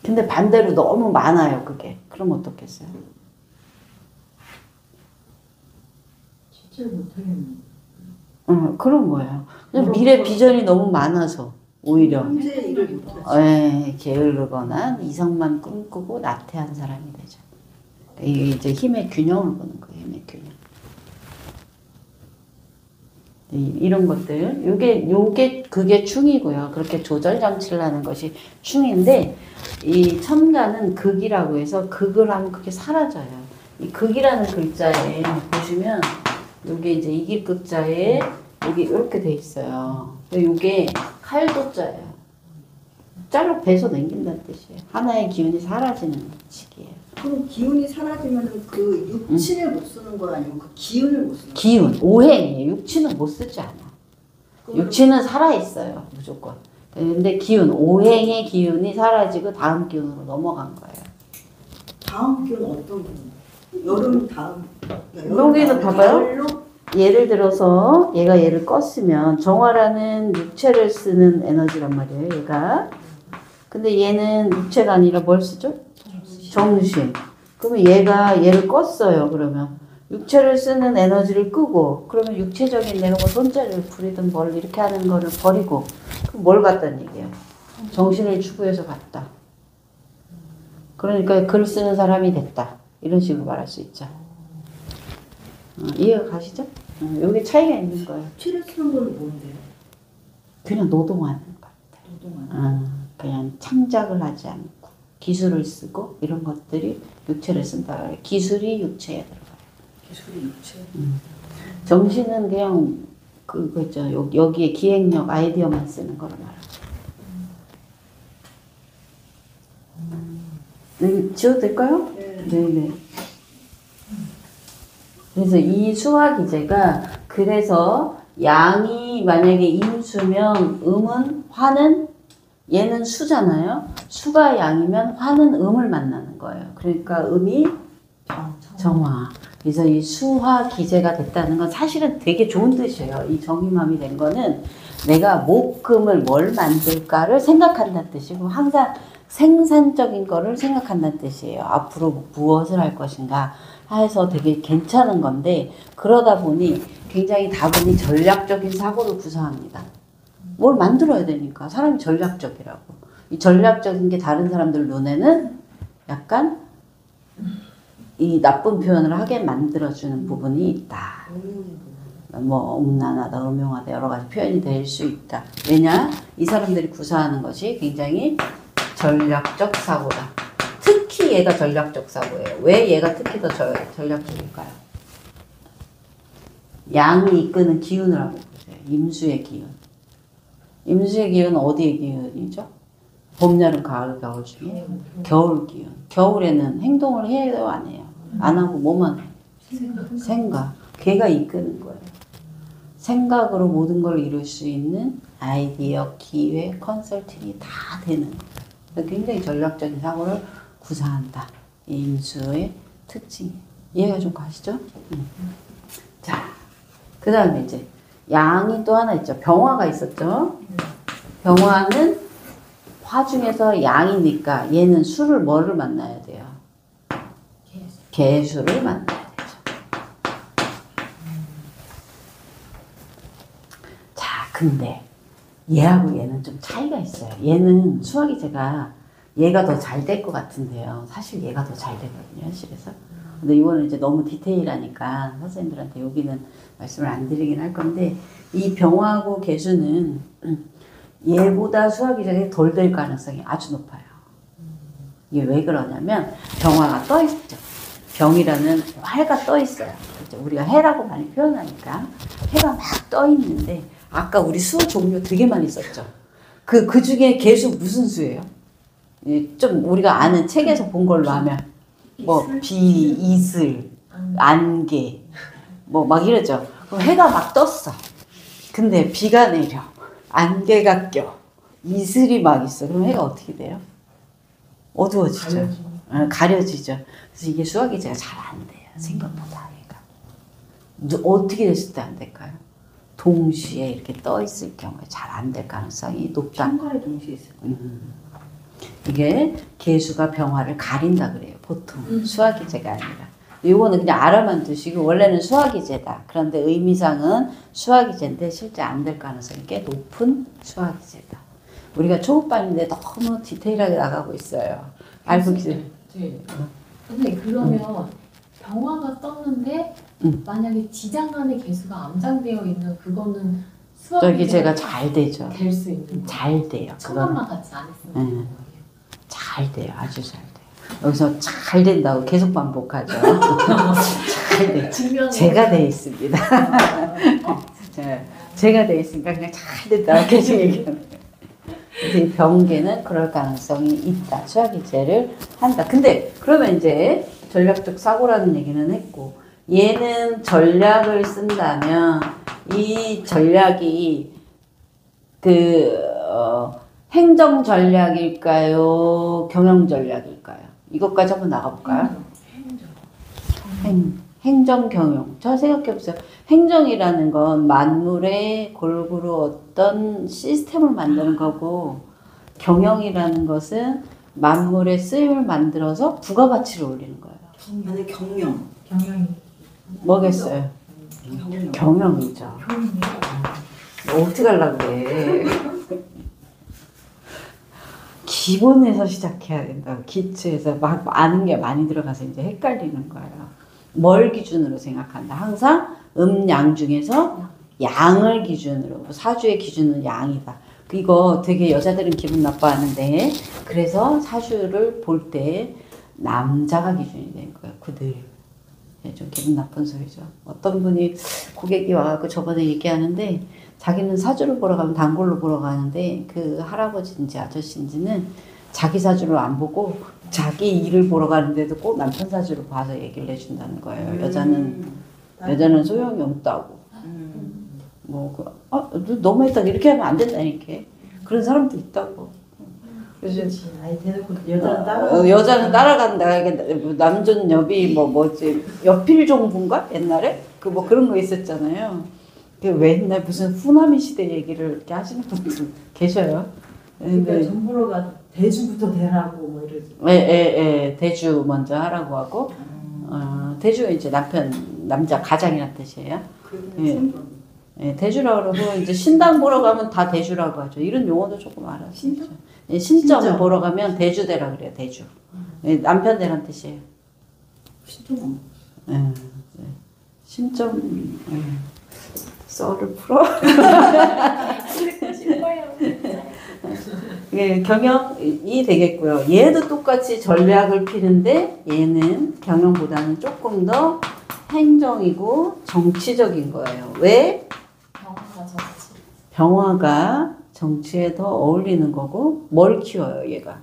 [SPEAKER 1] 근데 반대로 너무 많아요. 그게. 그럼 어떻겠어요?
[SPEAKER 2] 진짜 못하겠네.
[SPEAKER 1] 그런 거예요. 그냥 미래 비전이 너무 많아서 오히려
[SPEAKER 2] 현재 일을 못하지.
[SPEAKER 1] 게으르거나 이성만 꿈꾸고 나태한 사람이 되죠. 이게 이제 힘의 균형을 보는 거예요. 힘의 균형. 이런 것들, 그게 충이고요. 그렇게 조절 장치를 하는 것이 충인데, 이 첨가는 극이라고 해서 극을 하면 그게 사라져요. 이 극이라는 글자에 보시면, 요게 이제 이길극자에 여기 이렇게 돼 있어요. 요게 칼도자예요. 짤로 베서 넘긴다는 뜻이에요. 하나의 기운이 사라지는 시기예요.
[SPEAKER 4] 그럼 기운이 사라지면 그 육친을 못 쓰는 거 아니면 그 기운을 못 쓰는 거?
[SPEAKER 1] 기운, 오행이에요. 육친은 못 쓰지 않아. 육친은 살아있어요. 무조건. 근데 기운, 오행의 기운이 사라지고 다음 기운으로 넘어간 거예요.
[SPEAKER 4] 다음 기운 어떤 기운? 여름 다음.
[SPEAKER 1] 여기는 봐봐요. 예를 들어서 얘가 얘를 껐으면 정화라는 육체를 쓰는 에너지란 말이에요. 얘가. 근데 얘는 육체가 아니라 뭘 쓰죠? 정신. 그러면 얘가 얘를 껐어요. 그러면 육체를 쓰는 에너지를 끄고 그러면 육체적인 내가 뭐 손자를 부리든 뭘 이렇게 하는 거를 버리고 그럼 뭘 갖다는 얘기예요? 정신을 추구해서 갔다. 그러니까 글 쓰는 사람이 됐다. 이런 식으로 말할 수 있죠. 이해가 가시죠? 여기 차이가 있는 거예요.
[SPEAKER 4] 치를 쓰는 건 뭔데요?
[SPEAKER 1] 그냥 노동하는 것 같아요.
[SPEAKER 4] 노동하는.
[SPEAKER 1] 그냥 창작을 하지 않고 기술을 쓰고 이런 것들이 육체를 쓴다 그래요. 기술이 육체에 들어가요.
[SPEAKER 4] 기술이 육체.
[SPEAKER 1] 정신은 그냥 그거 있죠. 여기에 기획력, 아이디어만 쓰는 거로 말하죠. 지워도 될까요?
[SPEAKER 4] 네.
[SPEAKER 1] 네네. 그래서 이 수화기제가 그래서 양이 만약에 임수면 음은 화는 얘는 수잖아요. 수가 양이면 화는 음을 만나는 거예요. 그러니까 음이 정화. 그래서 이 수화기제가 됐다는 건 사실은 되게 좋은 뜻이에요. 이 정임함이 된 거는 내가 목금을 뭘 만들까를 생각한다는 뜻이고 항상 생산적인 거를 생각한다는 뜻이에요. 앞으로 무엇을 할 것인가 해서 되게 괜찮은 건데 그러다 보니 굉장히 다분히 전략적인 사고를 구사합니다. 뭘 만들어야 되니까 사람이 전략적이라고. 이 전략적인 게 다른 사람들 눈에는 약간 이 나쁜 표현을 하게 만들어주는 부분이 있다. 뭐 음란하다, 음흉하다 여러 가지 표현이 될 수 있다. 왜냐? 이 사람들이 구사하는 것이 굉장히 전략적 사고다. 특히 얘가 전략적 사고예요. 왜 얘가 특히 더 전략적일까요? 양이 이끄는 기운을 한번 보세요. 임수의 기운. 임수의 기운은 어디의 기운이죠? 봄, 여름, 가을, 겨울 중에 겨울 기운. 겨울에는 행동을 해요, 안 해요? 안 하고 뭐만 해요? 생각. 걔가 이끄는 거예요. 생각으로 모든 걸 이룰 수 있는 아이디어, 기획, 컨설팅이 다 되는 거예요. 굉장히 전략적인 사고를 구사한다. 이 임수의 특징이에요. 이해가 좀 가시죠? 자, 그 다음에 이제 양이 또 하나 있죠. 병화가 있었죠. 병화는 화 중에서 양이니까 얘는 수를 뭐를 만나야 돼요? 개수를 만나야 되죠. 자, 근데 얘하고 얘는 좀 차이가 있어요. 얘는 수화기제가 얘가 더 잘 될 것 같은데요. 사실 얘가 더 잘 되거든요, 현실에서. 근데 이거는 이제 너무 디테일하니까 선생님들한테 여기는 말씀을 안 드리긴 할 건데 이 병화하고 개수는 얘보다 수화기제가 덜 될 가능성이 아주 높아요. 이게 왜 그러냐면 병화가 떠 있죠. 병이라는 해가 떠 있어요. 그렇죠? 우리가 해라고 많이 표현하니까 해가 막 떠 있는데 아까 우리 수 종류 되게 많이 썼죠. 그 중에 개수 무슨 수예요? 좀 우리가 아는 책에서 본 걸로 하면 뭐 비, 이슬, 안개 뭐 막 이러죠. 그럼 해가 막 떴어. 근데 비가 내려. 안개가 껴. 이슬이 막 있어. 그럼 해가 어떻게 돼요? 어두워지죠. 가려지죠. 그래서 이게 수화기제가 잘 안 돼요. 생각보다 얘가. 어떻게 됐을 때 안 될까요? 동시에 이렇게 떠 있을 경우에 잘 안 될 가능성이 높다.
[SPEAKER 2] 현관에 동시에 있어요.
[SPEAKER 1] 이게 개수가 병화를 가린다 그래요. 보통 수화기제가 아니라. 이거는 그냥 알아만 두시고 원래는 수화기제다. 그런데 의미상은 수화기제인데 실제 안 될 가능성이 꽤 높은 수화기제다. 우리가 초급반인데 너무 디테일하게 나가고 있어요. 알고 계세요?
[SPEAKER 3] 네. 선생님 그러면 병화가 떴는데 만약에 지장간의 개수가 암장되어 있는 그거는
[SPEAKER 1] 수화기제가 잘 되죠.
[SPEAKER 3] 될 수 있는 거예요.
[SPEAKER 1] 잘 돼요.
[SPEAKER 3] 천간만 같이 안 했으면 되는 거예요.
[SPEAKER 1] 잘 돼요. 아주 잘 돼요. 여기서 잘 된다고 계속 반복하죠. 잘 돼. 제가 돼 있습니다. 제가 돼 있으니까 그냥 잘 된다고 계속 얘기하는 거예요. 병계는 그럴 가능성이 있다. 수화기제를 한다. 근데 그러면 이제 전략적 사고라는 얘기는 했고 얘는 전략을 쓴다면 이 전략이 행정 전략일까요? 경영 전략일까요? 이것까지 한번 나가볼까요? 행정 경영. 잘 생각해보세요. 행정이라는 건 만물의 골고루 어떤 시스템을 만드는 거고 경영이라는 것은 만물의 쓰임을 만들어서 부가가치를 올리는 거예요.
[SPEAKER 4] 만약 경영.
[SPEAKER 2] 경영이.
[SPEAKER 1] 뭐겠어요? 경영이죠. 어떻게 하려고 그래. 기본에서 시작해야 된다. 기초에서 막 아는 게 많이 들어가서 이제 헷갈리는 거예요. 뭘 기준으로 생각한다. 항상 양 중에서 양을 기준으로. 사주의 기준은 양이다. 이거 되게 여자들은 기분 나빠하는데 그래서 사주를 볼 때 남자가 기준이 된 거예요. 그들. 좀 기분 나쁜 소리죠. 어떤 분이 고객이 와갖고 저번에 얘기하는데 자기는 사주를 보러 가면 단골로 보러 가는데 그 할아버지인지 아저씨인지는 자기 사주를 안 보고 자기 일을 보러 가는데도 꼭 남편 사주를 봐서 얘기를 해준다는 거예요. 여자는 소용이 없다고. 너무했다 이렇게 하면 안 된다니까. 그런 사람도 있다고. 그래서
[SPEAKER 2] 아니 대놓고 여자는
[SPEAKER 1] 여자는 따라간다. 남존 여비 뭐지 여필종부인가 옛날에 그 뭐 그런 거 있었잖아요. 왜 옛날 무슨 후나미 시대 얘기를 이렇게 하시는 분들 계셔요.
[SPEAKER 2] 그러니까 정보로가 대주부터 대라고 뭐 이러지.
[SPEAKER 1] 예, 대주 먼저 하라고 하고 대주가 이제 남자 가장이란 뜻이에요. 예, 대주라고 그러고 이제 신당 보러 가면 다 대주라고 하죠. 이런 용어도 조금 알아요. 신점 보러 가면 대주대라 그래요. 대주. 예, 남편 대란 뜻이에요.
[SPEAKER 4] 신점.
[SPEAKER 1] 신점 썰을 풀어. 예, 경영이 되겠고요. 얘도 똑같이 전략을 피는데 얘는 경영보다는 조금 더 행정이고 정치적인 거예요. 왜? 병화가 정치에 더 어울리는 거고 뭘 키워요 얘가?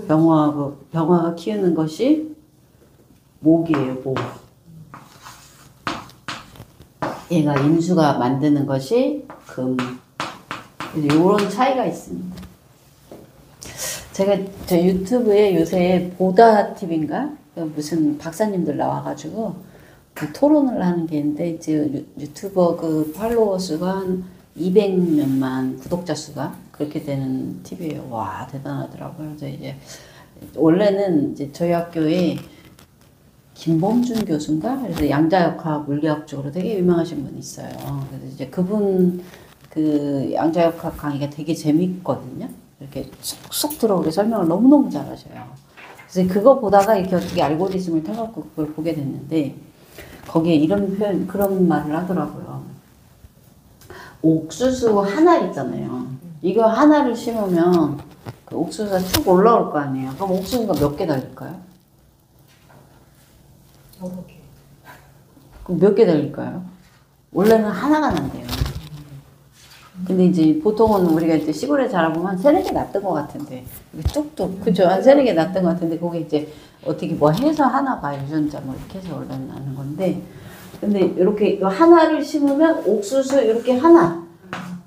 [SPEAKER 1] 병화가 키우는 것이 목이에요. 목. 얘가 인수가 만드는 것이 금. 이런 차이가 있습니다. 제가 저 유튜브에 요새 보다 TV인가 무슨 박사님들 나와가지고 그 토론을 하는 게 있는데 이제 유튜버 그 팔로워 수가 한 200몇만 구독자 수가 그렇게 되는 TV예요. 와 대단하더라고요. 그래서 이제 원래는 이제 저희 학교에 김범준 교수인가 그래서 양자역학 물리학 쪽으로 되게 유명하신 분이 있어요. 그래서 이제 그분 그 양자역학 강의가 되게 재밌거든요. 이렇게 쏙쏙 들어오게 설명을 너무너무 잘하셔요. 그래서 그거 보다가 이렇게 어떻게 알고리즘을 타갖고 그걸 보게 됐는데 거기에 이런 표현, 그런 말을 하더라고요. 옥수수 하나 있잖아요. 이거 하나를 심으면 그 옥수수가 쭉 올라올 거 아니에요. 그럼 옥수수가 몇 개 달릴까요?
[SPEAKER 3] 여러 개.
[SPEAKER 1] 그럼 몇 개 달릴까요? 원래는 하나가 난대요. 근데 이제 보통은 우리가 이제 시골에 자라보면 한 3-4개 났던 것 같은데 뚝뚝 그죠? 한 3-4개 났던 것 같은데 그게 이제 어떻게 뭐 해서 하나 봐 유전자 뭐 이렇게 해서 올라나는 건데 근데 이렇게 하나를 심으면 옥수수 이렇게 하나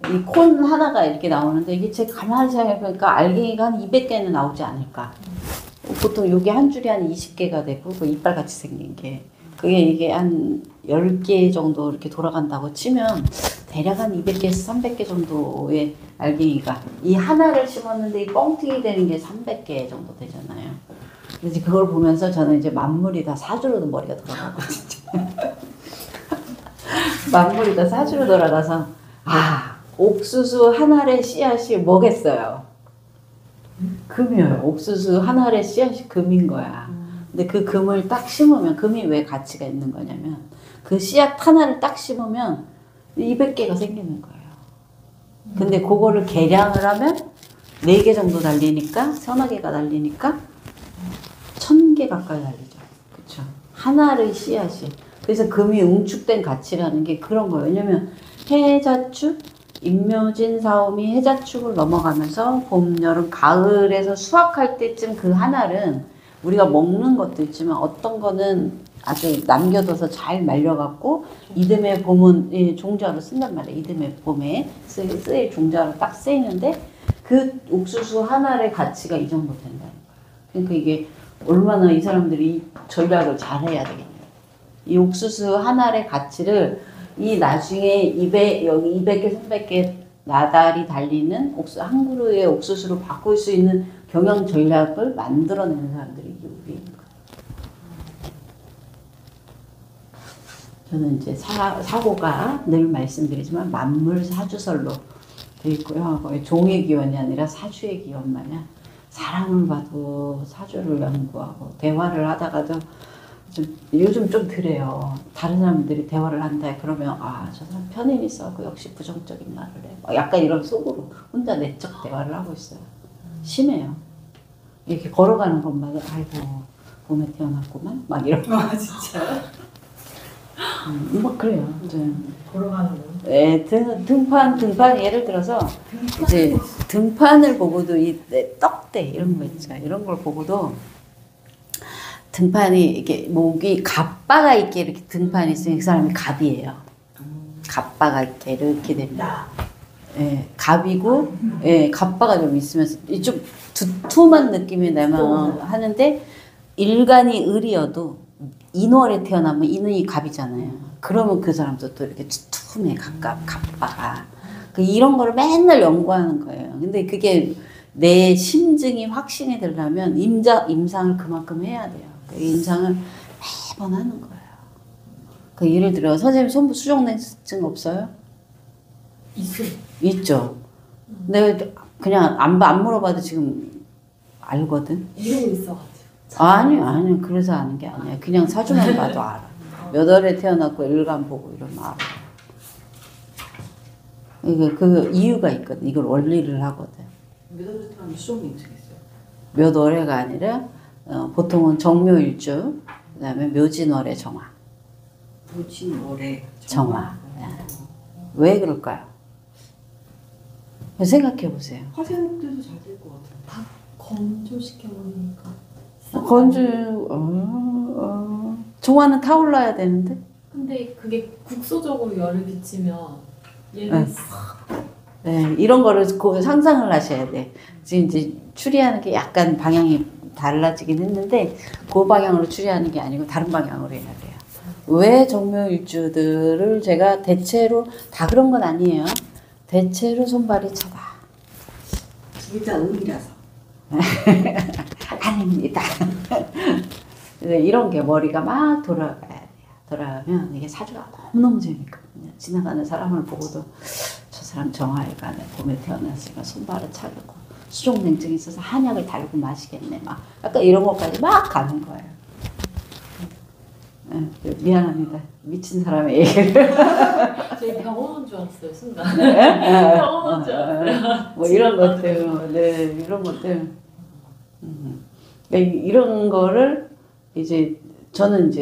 [SPEAKER 1] 이 콘 하나가 이렇게 나오는데 이게 제가 가만히 생각해보니까 알갱이가 한 200개는 나오지 않을까. 보통 요게 한 줄이 한 20개가 되고 그 이빨같이 생긴 게 그게 이게 한 10개 정도 이렇게 돌아간다고 치면 대략 한 200개에서 300개 정도의 알갱이가 이 하나를 심었는데 이 뻥튀기 되는 게 300개 정도 되잖아요. 그래서 그걸 보면서 저는 이제 만물이 다 사주로도 머리가 돌아가거든요. 만물이 다 사주로 돌아가서 아 옥수수 한 알의 씨앗이 뭐겠어요? 금이에요. 옥수수 한 알의 씨앗이 금인 거야. 근데 그 금을 딱 심으면 금이 왜 가치가 있는 거냐면 그 씨앗 하나를 딱 심으면 200개가 생기는 거예요. 근데 그거를 계량을 하면 4개 정도 달리니까 서너 개가 달리니까 1000개 가까이 달리죠. 그쵸? 하나의 씨앗이. 그래서 금이 응축된 가치라는 게 그런 거예요. 왜냐면 해자축, 임묘진, 사오미 해자축을 넘어가면서 봄, 여름, 가을에서 수확할 때쯤 그 한 알은 우리가 먹는 것도 있지만 어떤 거는 아주 남겨둬서 잘 말려갖고 이듬해 봄은 예, 종자로 쓴단 말이에요. 이듬해 봄에 쓰일 종자로 딱 쓰이는데 그 옥수수 한 알의 가치가 이 정도 된다는 거예요. 그러니까 이게 얼마나 이 사람들이 이 전략을 잘 해야 되겠네요. 이 옥수수 한 알의 가치를 이 나중에 200개, 300개 나달이 달리는 한 그루의 옥수수로 바꿀 수 있는 경영 전략을 만들어내는 사람들이 우리인 거예요. 저는 이제 사고가 늘 말씀드리지만 만물 사주설로 되어 있고요. 거의 종의 기원이 아니라 사주의 기원 마냥 사람을 봐도 사주를 연구하고 대화를 하다가도 요즘 좀 그래요. 다른 사람들이 대화를 한다 그러면 아, 저 사람 편인 있어갖고 역시 부정적인 말을 해. 약간 이런 속으로 혼자 내적 대화를 하고 있어요. 심해요. 이렇게 걸어가는 것마다 아이고 봄에 태어났구만 막 이런 거.
[SPEAKER 2] 아 진짜요?
[SPEAKER 1] 막 그래요.
[SPEAKER 2] 걸어가는 거.
[SPEAKER 1] 네, 등판 예를 들어서 이제 등판을 보고도 이 떡대 이런 거 있죠. 이런 걸 보고도 등판이 이렇게 목이 갑바가 있게 이렇게 등판이 있으면 그 사람이 갑이에요. 갑바가 이렇게 됩니다. 예, 갑이고, 예, 갑바가 좀 있으면서 좀 두툼한 느낌이 나면 하는데 일간이 을이어도 인월에 태어나면 인이 갑이잖아요. 그러면 그 사람도 또 이렇게 두툼해 갑바가. 이런 거를 맨날 연구하는 거예요. 근데 그게 내 심증이 확신이 되려면 임상을 그만큼 해야 돼요. 임상을 매번 하는 거예요. 예를 들어 선생님 손부 수족냉증 없어요? 있죠. 내가 그냥 안 물어봐도 지금 알거든.
[SPEAKER 3] 이러고 있어가지고.
[SPEAKER 1] 아니요. 그래서 아는 게 아니야. 그냥 사주만 봐도 알아. 몇 월에 태어났고 일간 보고 이러면 알아. 이게 그 이유가 있거든. 이걸 원리를 하거든.
[SPEAKER 2] 몇 월에 태어나면 수족냉증 있어요?
[SPEAKER 1] 몇 월에가 아니라 보통은 정묘일주, 그다음에 묘진월의 정화.
[SPEAKER 2] 묘진월의
[SPEAKER 1] 정화. 왜 그럴까요? 생각해 보세요.
[SPEAKER 2] 화생도 잘 될 것 같아요.
[SPEAKER 3] 다 건조시켜 버리니까.
[SPEAKER 1] 정화는 타올라야 되는데.
[SPEAKER 3] 근데 그게 국소적으로 열을 비치면 얘는
[SPEAKER 1] 네, 이런 거를 상상을 하셔야 돼. 지금 이제 추리하는 게 약간 방향이 달라지긴 했는데 그 방향으로 추리하는 게 아니고 다른 방향으로 해야 돼요. 왜 정묘일주들을 제가 대체로 다 그런 건 아니에요. 대체로 손발이 차다.
[SPEAKER 2] 일단 음이라서.
[SPEAKER 1] 아닙니다. 이런 게 머리가 막 돌아가야 돼요. 돌아가면 이게 사주가 너무너무 재밌거든요. 지나가는 사람을 보고도 저 사람 정화일간에 봄에 태어났으니까 손발은 차고 수족냉증이 있어서 한약을 달고 마시겠네. 막 약간 이런 것까지 막 가는 거예요. 미안합니다. 미친 사람의 얘기를.
[SPEAKER 3] 저희 병원 온 줄 알았어요 순간. 병원 온 줄 알았어요.
[SPEAKER 1] 뭐 이런 것들, 네, 이런 것들. 이런 거를 이제 저는 이제